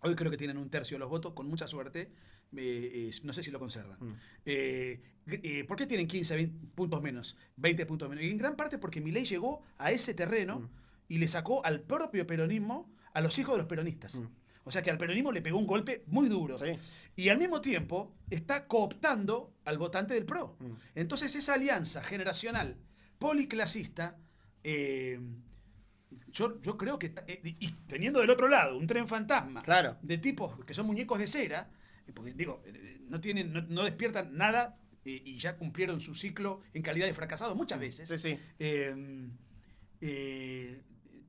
Hoy creo que tienen un tercio de los votos, con mucha suerte. No sé si lo conservan. ¿Por qué tienen 15, 20 puntos menos? 20 puntos menos. Y en gran parte porque Milei llegó a ese terreno y le sacó al propio peronismo a los hijos de los peronistas. O sea que al peronismo le pegó un golpe muy duro. Sí. Y al mismo tiempo está cooptando al votante del PRO. Entonces esa alianza generacional policlasista, yo creo que, y teniendo del otro lado un tren fantasma Claro. de tipos que son muñecos de cera, porque digo, no despiertan nada y ya cumplieron su ciclo en calidad de fracasados muchas veces. Sí, sí.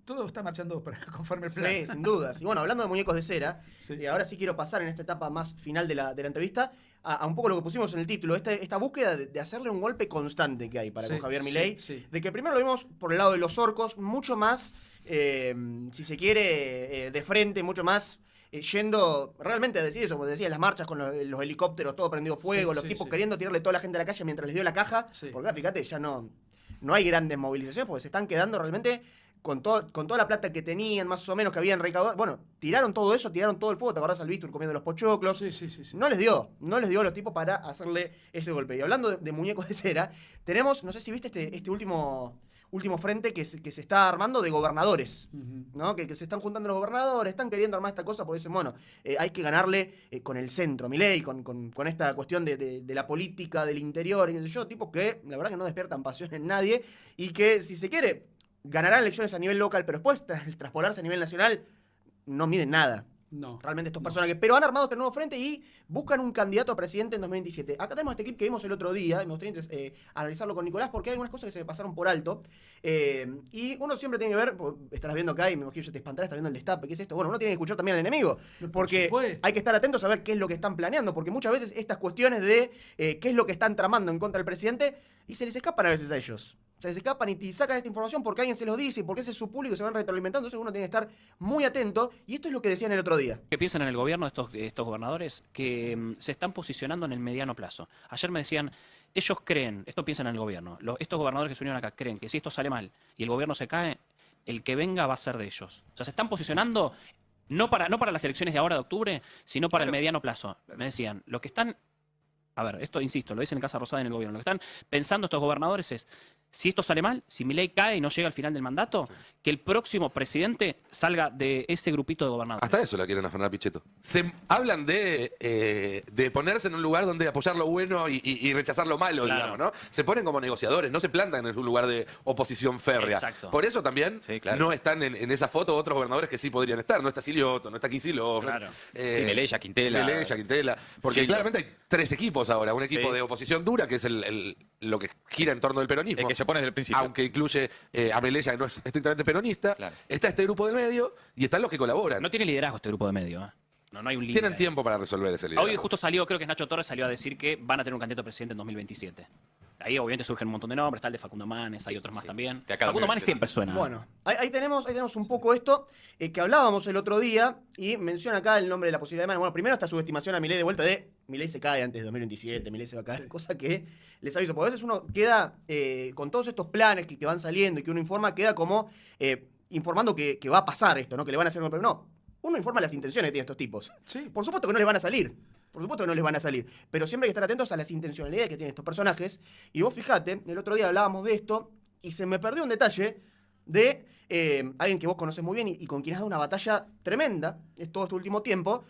Todo está marchando conforme el plan. Sí, sin dudas. Y bueno, hablando de muñecos de cera, Sí. ahora sí quiero pasar en esta etapa más final de la entrevista a un poco lo que pusimos en el título, esta búsqueda de hacerle un golpe constante que hay para Sí, con Javier Milei, sí, sí. de que primero lo vimos por el lado de los orcos, mucho más, si se quiere, de frente, mucho más yendo realmente a decir eso, como decía, las marchas con los helicópteros, todo prendido fuego, Sí, los sí, tipos sí. queriendo tirarle toda la gente a la calle mientras les dio la caja, Sí. porque fíjate, ya no hay grandes movilizaciones, porque se están quedando realmente con toda la plata que tenían, más o menos, que habían recaudado. Bueno, tiraron todo eso, tiraron todo el fuego. ¿Te acordás al Víctor comiendo los pochoclos? Sí, sí, sí, sí. No les dio a los tipos para hacerle ese golpe. Y hablando de muñecos de cera, tenemos, no sé si viste este último frente que se está armando de gobernadores, Ujú. ¿no? Que se están juntando los gobernadores, están queriendo armar esta cosa porque dicen, bueno, hay que ganarle con el centro, Milei, con esta cuestión de la política, del interior, y qué sé yo, tipos que la verdad que no despiertan pasión en nadie y que, si se quiere, ganarán elecciones a nivel local, pero después, tras traspolarse a nivel nacional, no miden nada. No. Realmente estos No. personajes. Pero han armado este nuevo frente y buscan un candidato a presidente en 2027. Acá tenemos este clip que vimos el otro día, y me gustaría analizarlo con Nicolás, porque hay algunas cosas que se me pasaron por alto. Y uno siempre tiene que ver, estarás viendo acá y me imagino que te espantarás, estás viendo el destape, ¿qué es esto? Bueno, uno tiene que escuchar también al enemigo, Por porque supuesto. hay que estar atentos a ver qué es lo que están planeando, porque muchas veces estas cuestiones de qué es lo que están tramando en contra del presidente, y se les escapan a veces a ellos. Se les escapan y sacan esta información porque alguien se los dice y porque ese es su público y se van retroalimentando. Entonces uno tiene que estar muy atento. Y esto es lo que decían el otro día. ¿Qué piensan en el gobierno estos gobernadores? Que se están posicionando en el mediano plazo. Ayer me decían, ellos creen, esto piensan en el gobierno, estos gobernadores que se unieron acá creen que si esto sale mal y el gobierno se cae, el que venga va a ser de ellos. O sea, se están posicionando no para las elecciones de ahora de octubre, sino para el mediano plazo. Me decían, lo que están, a ver, esto insisto, lo dicen en Casa Rosada en el gobierno, lo que están pensando estos gobernadores es, si esto sale mal, si Milei cae y no llega al final del mandato, que el próximo presidente salga de ese grupito de gobernadores. Hasta eso la quieren afanar, Pichetto. Se hablan de ponerse en un lugar donde apoyar lo bueno y rechazar lo malo, Claro. digamos, ¿no? Se ponen como negociadores, no se plantan en un lugar de oposición férrea. Exacto. Por eso también Sí, claro. no están en esa foto otros gobernadores que sí podrían estar. No está Silioto, no está Kicillof. Claro. Sí, Melella, Quintela. Melella, Quintela. Porque Gildo. claramente hay tres equipos ahora. Un equipo Sí. de oposición dura, que es lo que gira en torno del peronismo. El que se opone desde el principio. Aunque incluye a Melella, que no es estrictamente peronista. Claro. Está este grupo del medio y están los que colaboran. No tiene liderazgo este grupo de medio. No hay un líder. Tienen tiempo para resolver ese liderazgo. Hoy justo salió, creo que Nacho Torres salió a decir que van a tener un candidato a presidente en 2027. Ahí obviamente surgen un montón de nombres, está el de Facundo Manes, hay otros más también. De acá Facundo Manes 2027. siempre suena. Bueno, ahí tenemos un poco esto que hablábamos el otro día y menciona acá el nombre de la posibilidad de Manes. Bueno, primero esta subestimación a Milei de vuelta de Milei se cae antes de 2027, Milei se va a caer, cosa que les aviso. Porque a veces uno queda con todos estos planes que van saliendo y que uno informa, queda como informando que va a pasar esto, ¿no? Que le van a hacer un problema. No, uno informa las intenciones que tienen estos tipos. Sí. Por supuesto que no les van a salir. Por supuesto que no les van a salir. Pero siempre hay que estar atentos a las intencionalidades que tienen estos personajes. Y vos fijate, el otro día hablábamos de esto y se me perdió un detalle de alguien que vos conocés muy bien y con quien has dado una batalla tremenda todo este último tiempo,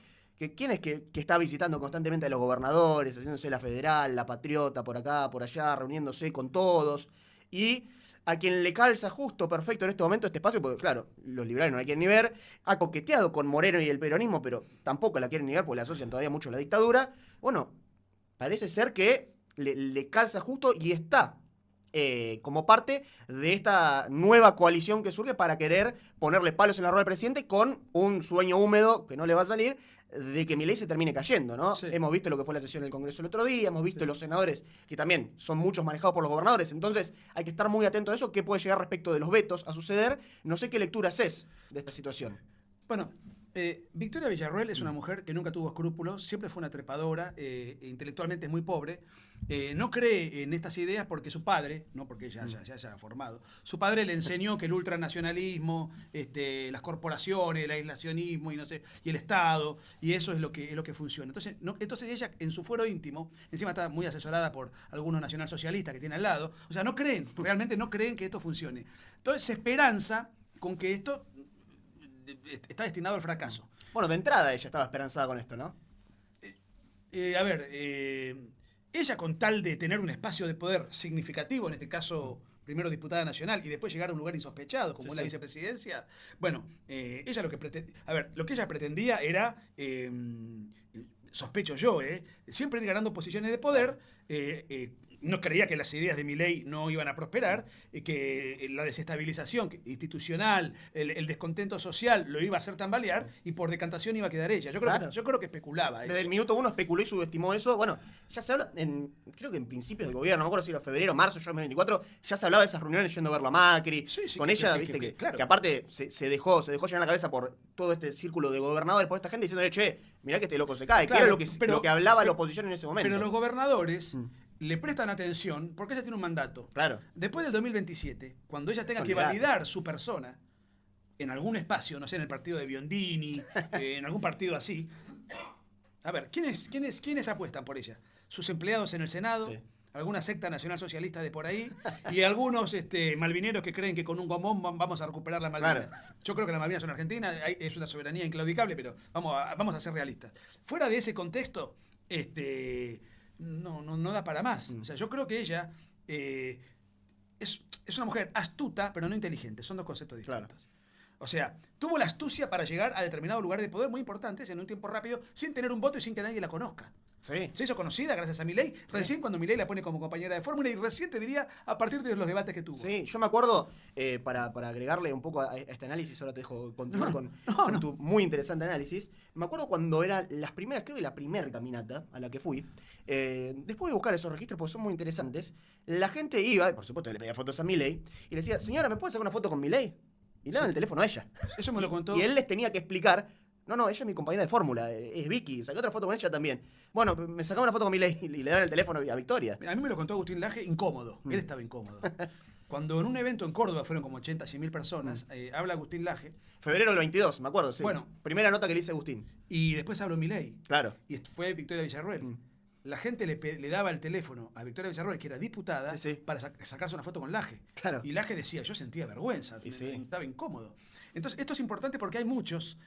¿Quién es que está visitando constantemente a los gobernadores, haciéndose la federal, la patriota, por acá, por allá, reuniéndose con todos? Y a quien le calza justo perfecto en este momento este espacio, porque claro, los liberales no la quieren ni ver, ha coqueteado con Moreno y el peronismo, pero tampoco la quieren ni ver porque le asocian todavía mucho a la dictadura. Bueno, parece ser que le calza justo y está como parte de esta nueva coalición que surge para querer ponerle palos en la rueda al presidente con un sueño húmedo que no le va a salir de que Milei se termine cayendo, ¿no? Sí. Hemos visto lo que fue la sesión del Congreso el otro día, hemos visto los senadores que también son muchos manejados por los gobernadores, entonces hay que estar muy atento a eso, qué puede llegar respecto de los vetos a suceder. No sé qué lectura haces de esta situación. Bueno, Victoria Villarroel es una mujer que nunca tuvo escrúpulos, siempre fue una trepadora, intelectualmente es muy pobre, no cree en estas ideas porque su padre, no porque ella ya haya formado, su padre le enseñó que el ultranacionalismo, las corporaciones, el aislacionismo y no sé, y el Estado, y eso es lo que funciona. Entonces ella en su fuero íntimo, encima está muy asesorada por algunos nacionalsocialistas que tiene al lado, o sea, realmente no creen que esto funcione. Entonces se esperanza con que esto está destinado al fracaso. Bueno, de entrada ella estaba esperanzada con esto, ¿no? Ella con tal de tener un espacio de poder significativo, en este caso primero diputada nacional y después llegar a un lugar insospechado como es la vicepresidencia, bueno, ella lo que ella pretendía era, sospecho yo, siempre ir ganando posiciones de poder. No creía que las ideas de Milei no iban a prosperar, que la desestabilización institucional, el descontento social lo iba a hacer tambalear y por decantación iba a quedar ella. Yo creo que especulaba eso. Desde el minuto uno especuló y subestimó eso. Bueno, ya se habla, creo que en principios del gobierno, no me acuerdo si era febrero, marzo, yo 2024, ya se hablaba de esas reuniones yendo a verlo a Macri. Sí, con ella, viste, claro. que aparte se dejó llenar la cabeza por todo este círculo de gobernadores, por esta gente diciéndole, che, mirá que este loco se cae. Claro, que era lo que hablaba la oposición en ese momento. Pero los gobernadores le prestan atención porque ella tiene un mandato. Claro. Después del 2027, cuando ella tenga que Olvidate. validar su persona en algún espacio, no sé, en el partido de Biondini, en algún partido así. A ver, ¿quiénes apuestan por ella? Sus empleados en el Senado, Sí. alguna secta nacional socialista de por ahí, y algunos malvineros que creen que con un gomón vamos a recuperar las Malvinas. Claro. Yo creo que las Malvinas son argentinas, es una soberanía inclaudicable, pero vamos a ser realistas. Fuera de ese contexto, no da para más. O sea, yo creo que ella es una mujer astuta, pero no inteligente. Son dos conceptos distintos. Claro. O sea, tuvo la astucia para llegar a determinados lugares de poder muy importantes en un tiempo rápido, sin tener un voto y sin que nadie la conozca. Sí. Se hizo conocida gracias a Milei, recién cuando Milei la pone como compañera de fórmula y recién te diría a partir de los debates que tuvo. Sí, yo me acuerdo, para agregarle un poco a este análisis, ahora te dejo continuar con tu muy interesante análisis. Me acuerdo cuando eran las primeras, creo que la primera caminata a la que fui, después de buscar esos registros porque son muy interesantes, la gente iba, y por supuesto le pedía fotos a Milei, y le decía, señora, ¿me puede sacar una foto con Milei? Y le daban el teléfono a ella. Eso me lo contó. Y él les tenía que explicar, no, ella es mi compañera de fórmula, es Vicky, saqué otra foto con ella también. Bueno, me sacaba una foto con Milei y le daban el teléfono a Victoria. A mí me lo contó Agustín Laje incómodo. Él estaba incómodo. Cuando en un evento en Córdoba fueron como 80, 100 mil personas, habla Agustín Laje. Febrero del 22, me acuerdo, sí. Bueno. Primera nota que le hice a Agustín. Y después habló Milei. Claro. Y fue Victoria Villarroel. La gente le daba el teléfono a Victoria Villarroel, que era diputada, Sí. para sacarse una foto con Laje. Claro. Y Laje decía, yo sentía vergüenza, Y sí. estaba incómodo. Entonces, esto es importante porque hay muchos,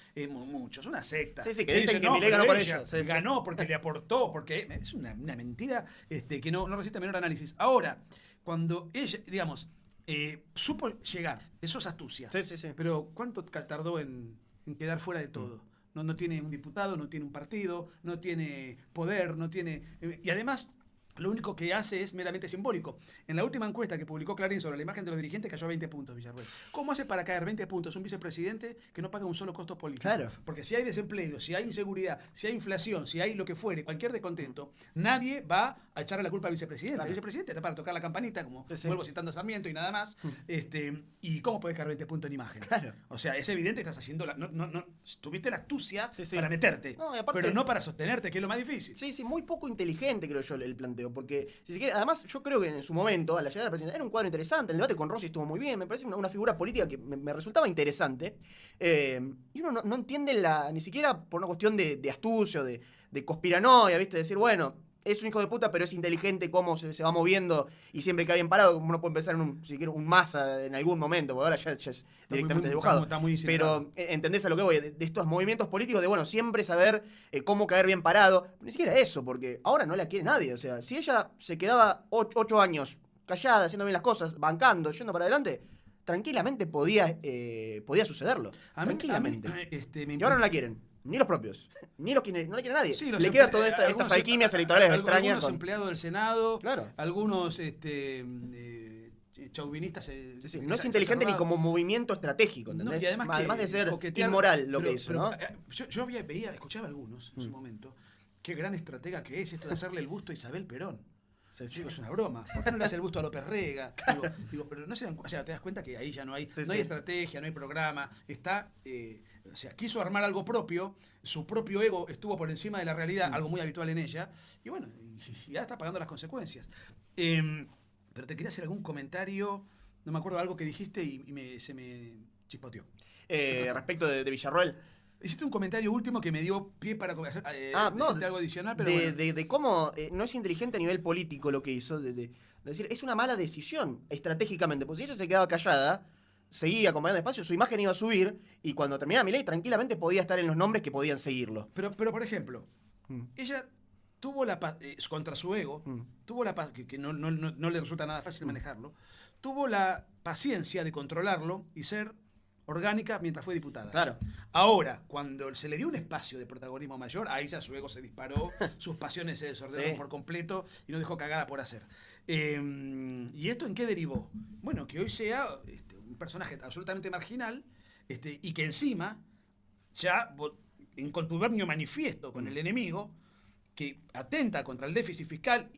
una secta. Sí, que dicen que Milei ganó pero por ella. Sí, sí. ganó porque le aportó, porque es una mentira que no resiste menor análisis. Ahora, cuando ella, digamos, supo llegar, eso es astucia. Sí. Pero ¿cuánto tardó en quedar fuera de todo? No tiene un diputado, no tiene un partido, no tiene poder, no tiene... y además, lo único que hace es meramente simbólico. En la última encuesta que publicó Clarín sobre la imagen de los dirigentes cayó a 20 puntos Villarroel. ¿Cómo hace para caer 20 puntos un vicepresidente que no paga un solo costo político? Claro. Porque si hay desempleo, si hay inseguridad, si hay inflación, si hay lo que fuere, cualquier descontento, nadie va a echarle la culpa al vicepresidente. Claro. El vicepresidente está para tocar la campanita, como Sí. vuelvo citando a Sarmiento y nada más. ¿Y cómo puedes caer 20 puntos en imagen? Claro. O sea, es evidente que estás haciendo... tuviste la astucia Sí. para meterte, No, y aparte- pero no para sostenerte, que es lo más difícil. Sí, muy poco inteligente creo yo el planteo, porque si se quiere, además yo creo que en su momento, a la llegada del presidente, era un cuadro interesante, el debate con Rossi estuvo muy bien, me parece una figura política que me resultaba interesante, y uno no entiende ni siquiera por una cuestión de astucia, de conspiranoia, ¿viste? Decir, bueno, es un hijo de puta, pero es inteligente cómo se va moviendo y siempre cae bien parado, como uno puede pensar en si quiere, un Massa en algún momento, porque ahora ya es directamente dibujado. Está muy incinerado. Pero entendés a lo que voy, de estos movimientos políticos de, bueno, siempre saber cómo caer bien parado. Ni siquiera eso, porque ahora no la quiere nadie. O sea, si ella se quedaba 8 años callada, haciendo bien las cosas, bancando, yendo para adelante, tranquilamente podía sucederlo. Tranquilamente. Y ahora no la quieren. Ni los propios. No la quiere nadie. Sí, le queda todas estas alquimias electorales extrañas. Algunos empleados del Senado, Claro. algunos chauvinistas. Sí. No es inteligente ni como movimiento estratégico, ¿entendés? No, y además de ser coquetear, inmoral lo que hizo, ¿no? Yo escuchaba a algunos en su momento. Qué gran estratega que es esto de hacerle el busto a Isabel Perón. Sí. Digo, es una broma. ¿Por qué no le hace el busto a López Rega? Digo, pero no se dan, o sea, te das cuenta que ahí ya no hay estrategia, no hay programa. Está, o sea, quiso armar algo propio, su propio ego estuvo por encima de la realidad, algo muy habitual en ella, y bueno, y ya está pagando las consecuencias. Pero te quería hacer algún comentario, no me acuerdo algo que dijiste y se me chispoteó. Respecto de Villarroel. Hiciste un comentario último que me dio pie para hacer algo adicional, pero de cómo no es inteligente a nivel político lo que hizo, de decir, es una mala decisión estratégicamente, porque si ella se quedaba callada, seguía acompañando espacio, su imagen iba a subir, y cuando terminaba Milei tranquilamente podía estar en los nombres que podían seguirlo. Pero por ejemplo, ella tuvo la paz, contra su ego, tuvo la paz, que no le resulta nada fácil manejarlo, tuvo la paciencia de controlarlo y ser orgánica mientras fue diputada. Claro. Ahora, cuando se le dio un espacio de protagonismo mayor, ahí ya su ego se disparó, sus pasiones se desordenaron por completo y no dejó cagada por hacer. ¿Y esto en qué derivó? Bueno, que hoy sea un personaje absolutamente marginal y que encima, ya en contubernio manifiesto con el enemigo, que atenta contra el déficit fiscal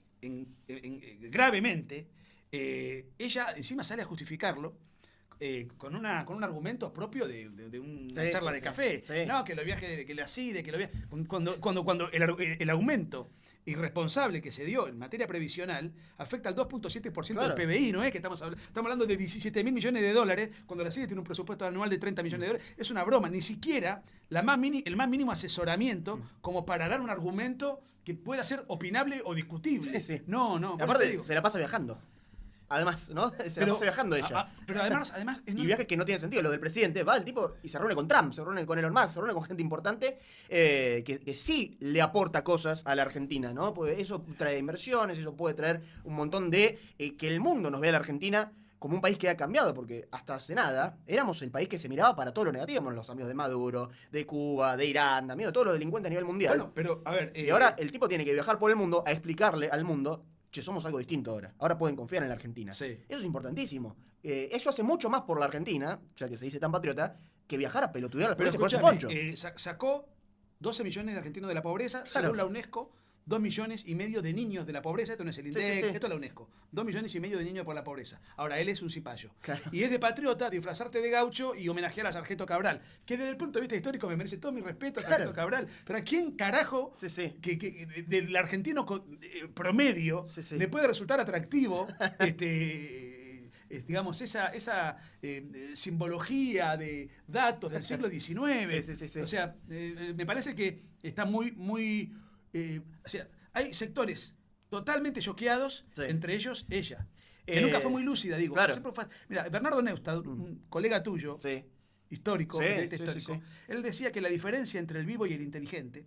gravemente, ella encima sale a justificarlo con un argumento propio de una charla de café. Sí. No, que los viajes, que la CIDE, que los viajes. Cuando el aumento irresponsable que se dio en materia previsional afecta al 2.7% del PBI, ¿no es? Que estamos hablando de 17.000 millones de dólares, cuando la CIDE tiene un presupuesto anual de 30 millones de dólares. Es una broma, ni siquiera el más mínimo asesoramiento como para dar un argumento que pueda ser opinable o discutible. Sí. No. Aparte, se la pasa viajando. Además, ¿no? Se la pasa viajando ella. Pero además y viajes que no tienen sentido. Lo del presidente, va el tipo y se reúne con Trump, se reúne con Elon Musk, se reúne con gente importante que sí le aporta cosas a la Argentina, ¿no? Porque eso trae inversiones, eso puede traer un montón de que el mundo nos vea a la Argentina como un país que ha cambiado, porque hasta hace nada éramos el país que se miraba para todo lo negativo. Éramos los amigos de Maduro, de Cuba, de Irán, amigos de todos los delincuentes a nivel mundial. Bueno, pero a ver. Y ahora el tipo tiene que viajar por el mundo a explicarle al mundo: che, somos algo distinto ahora. Ahora pueden confiar en la Argentina. Sí. Eso es importantísimo. Eso hace mucho más por la Argentina, ya que se dice tan patriota, que viajar a pelotudear al país por ese poncho. Sacó 12 millones de argentinos de la pobreza, Claro. según la UNESCO, 2,5 millones de niños de la pobreza. Esto no es el INDEC, Sí. esto es la UNESCO. 2,5 millones de niños por la pobreza. Ahora, él es un cipayo. Claro. Y es de patriota disfrazarte de gaucho y homenajear a Sargento Cabral, que desde el punto de vista histórico me merece todo mi respeto a Sargento Cabral. Pero ¿a quién carajo que del argentino promedio le puede resultar atractivo digamos, esa simbología de datos del siglo XIX? Sí. O sea, me parece que está muy... o sea, hay sectores totalmente choqueados, entre ellos ella. Que nunca fue muy lúcida, digo. Claro. Mira, Bernardo Neustadt, un colega tuyo, histórico, periodista histórico, él decía que la diferencia entre el vivo y el inteligente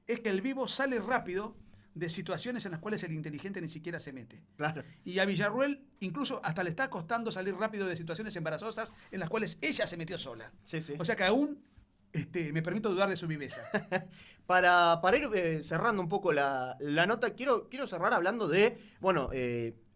es que el vivo sale rápido de situaciones en las cuales el inteligente ni siquiera se mete. Claro. Y a Villarruel incluso hasta le está costando salir rápido de situaciones embarazosas en las cuales ella se metió sola. O sea que aún me permito dudar de su viveza. Para ir cerrando un poco la nota, quiero cerrar hablando de, bueno,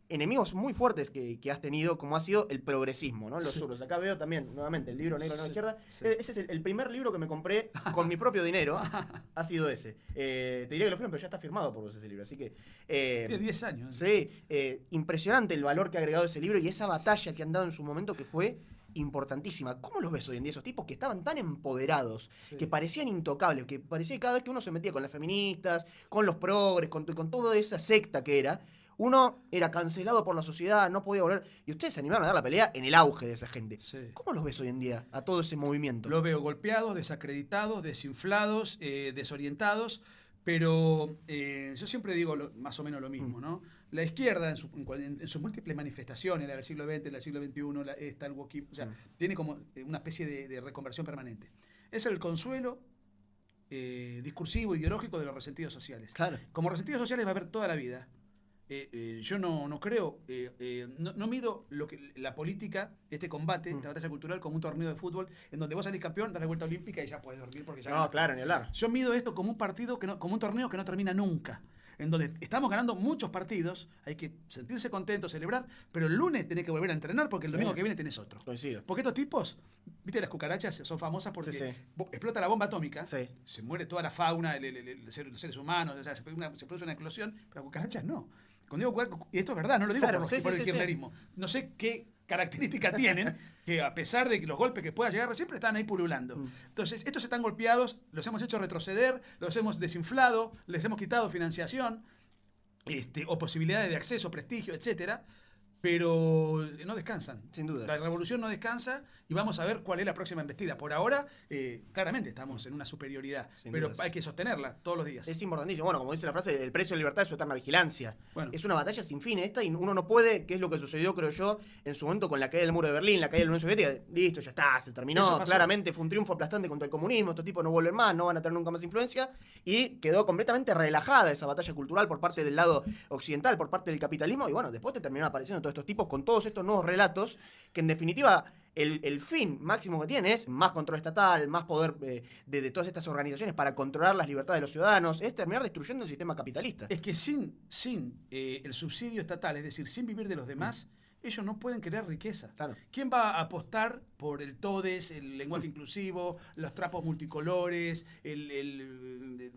enemigos muy fuertes que has tenido, como ha sido el progresismo, ¿no? Los suros. Acá veo también, nuevamente, el libro negro a la izquierda. Ese es el primer libro que me compré con mi propio dinero. Ha sido ese. Te diría que lo firmo, pero ya está firmado por vos ese libro. Así que... Tiene 10 años. Sí. Impresionante el valor que ha agregado ese libro y esa batalla que han dado en su momento que fue importantísima. ¿Cómo los ves hoy en día esos tipos que estaban tan empoderados, que parecían intocables, que parecía que cada vez que uno se metía con las feministas, con los progres, con toda esa secta que era, uno era cancelado por la sociedad, no podía volver, y ustedes se animaron a dar la pelea en el auge de esa gente? ¿Cómo los ves hoy en día a todo ese movimiento? Los veo golpeados, desacreditados, desinflados, desorientados, Pero yo siempre digo más o menos lo mismo, ¿no? La izquierda, en sus múltiples manifestaciones, la del siglo XX, la del siglo XXI, esta, el wokismo, o sea, tiene como una especie de reconversión permanente. Es el consuelo discursivo, ideológico de los resentidos sociales. Claro. Como resentidos sociales va a haber toda la vida. Yo no creo, no mido la política, este combate, esta batalla cultural, como un torneo de fútbol en donde vos salís campeón, das la vuelta olímpica y ya podés dormir porque ya No, ganaste. claro, ni hablar. Yo mido esto como un partido, como un torneo que no termina nunca. En donde estamos ganando muchos partidos, hay que sentirse contento, celebrar, pero el lunes tenés que volver a entrenar porque el domingo que viene tenés otro. Coincido. Porque estos tipos, viste, las cucarachas son famosas porque Sí. explota la bomba atómica, Sí. se muere toda la fauna, los seres humanos, o sea, se produce una eclosión, pero las cucarachas no. Cuando digo y esto es verdad, no lo digo Claro, por el kirchnerismo. No sé qué características tienen, que a pesar de que los golpes que pueda llegar, siempre están ahí pululando. Entonces, estos están golpeados, los hemos hecho retroceder, los hemos desinflado, les hemos quitado financiación, o posibilidades de acceso, prestigio, etcétera, pero no descansan. Sin dudas. La revolución no descansa y vamos a ver cuál es la próxima embestida. Por ahora, claramente estamos en una superioridad, Sin pero dudas. hay que sostenerla todos los días. Es importantísimo. Bueno, como dice la frase, el precio de la libertad es su eterna vigilancia. Bueno. Es una batalla sin fin esta y uno no puede, que es lo que sucedió, creo yo, en su momento con la caída del muro de Berlín, la caída de la Unión Soviética. Listo, ya está, se Eso terminó. pasó. Claramente fue un triunfo aplastante contra el comunismo. Estos tipos no vuelven más, no van a tener nunca más influencia. Y quedó completamente relajada esa batalla cultural por parte del lado occidental, por parte del capitalismo. Y bueno, después te terminaron apareciendo todos estos tipos con todos estos nuevos relatos que en definitiva el fin máximo que tiene es más control estatal, más poder de todas estas organizaciones para controlar las libertades de los ciudadanos, es terminar destruyendo el sistema capitalista. Es que sin el subsidio estatal, es decir, sin vivir de los demás, ellos no pueden crear riqueza. Claro. ¿Quién va a apostar por el TODES, el lenguaje inclusivo, los trapos multicolores, en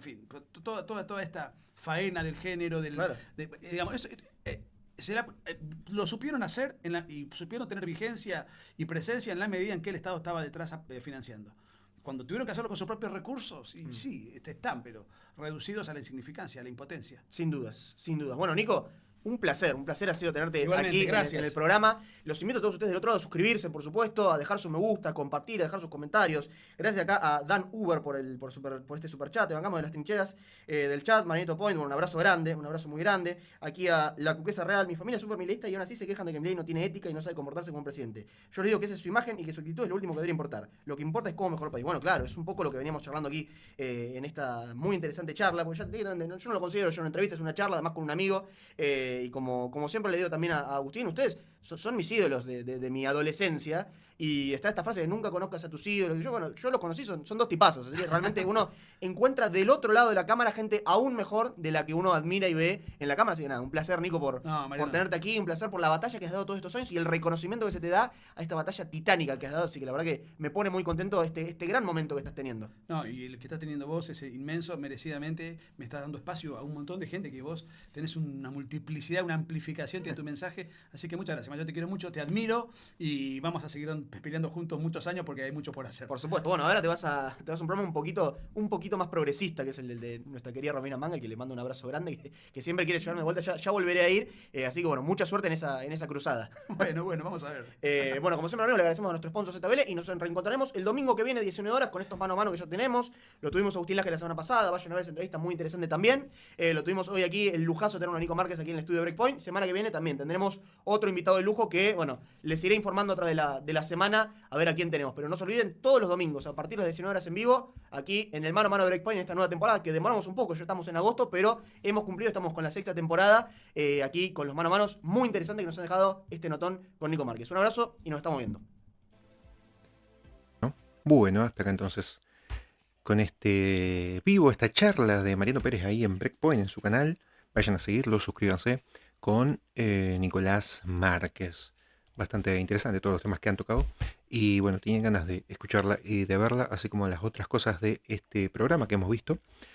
fin, toda esta faena del género, Claro. digamos, lo supieron hacer y supieron tener vigencia y presencia en la medida en que el Estado estaba detrás financiando. Cuando tuvieron que hacerlo con sus propios recursos, y sí, están, pero reducidos a la insignificancia, a la impotencia. Sin dudas, sin dudas. Bueno, Nico, un placer ha sido tenerte Igualmente, aquí gracias. en el programa. Los invito a todos ustedes del otro lado a suscribirse, por supuesto, a dejar su me gusta, a compartir, a dejar sus comentarios. Gracias acá a Dan Uber por este superchat, te bancamos de las trincheras del chat, Manito Point, un abrazo grande, un abrazo muy grande. Aquí a La Cuquesa Real, mi familia es súper milista y aún así se quejan de que Milei no tiene ética y no sabe comportarse como un presidente. Yo les digo que esa es su imagen y que su actitud es lo último que debería importar. Lo que importa es cómo mejor el país. Bueno, claro, es un poco lo que veníamos charlando aquí en esta muy interesante charla, porque yo no lo considero yo una entrevista, es una charla, además con un amigo, y como siempre le digo también a Agustín, ustedes son mis ídolos de mi adolescencia, y está esta frase de nunca conozcas a tus ídolos. Yo los conocí, son dos tipazos, así que realmente uno encuentra del otro lado de la cámara gente aún mejor de la que uno admira y ve en la cámara. Así que nada, un placer, Nico, por tenerte aquí, un placer por la batalla que has dado todos estos años y el reconocimiento que se te da a esta batalla titánica que has dado, así que la verdad que me pone muy contento este gran momento que estás teniendo. No, y el que estás teniendo vos es inmenso, merecidamente me estás dando espacio a un montón de gente que vos tenés una multiplicidad, una amplificación de tu mensaje, así que muchas gracias. Yo te quiero mucho, te admiro y vamos a seguir peleando juntos muchos años porque hay mucho por hacer. Por supuesto. Bueno, ahora te vas a un programa un poquito más progresista, que es el de nuestra querida Romina Manga, que le mando un abrazo grande, que siempre quiere llevarme de vuelta. Ya volveré a ir, así que bueno, mucha suerte en esa cruzada. Bueno, vamos a ver. Bueno, como siempre, amigos, le agradecemos a nuestro sponsor ZBL y nos reencontraremos el domingo que viene, 19 horas, con estos mano a mano que ya tenemos. Lo tuvimos a Agustín Laje la semana pasada, vayan a ver esa entrevista muy interesante también. Lo tuvimos hoy aquí, el lujazo de tener a Nico Márquez aquí en el estudio de Breakpoint. Semana que viene también tendremos otro invitado de lujo que, bueno, les iré informando a través de la semana a ver a quién tenemos. Pero no se olviden, todos los domingos, a partir de las 19 horas en vivo, aquí en el mano a mano de Breakpoint, en esta nueva temporada, que demoramos un poco, ya estamos en agosto, pero hemos cumplido, estamos con la sexta temporada, aquí con los mano a manos, muy interesante que nos han dejado este notón con Nico Márquez. Un abrazo y nos estamos viendo. Bueno, hasta acá entonces con este vivo, esta charla de Mariano Pérez ahí en Breakpoint, en su canal. Vayan a seguirlo, suscríbanse, con Nicolás Márquez. Bastante interesante todos los temas que han tocado. Y bueno, tienen ganas de escucharla y de verla, así como las otras cosas de este programa que hemos visto.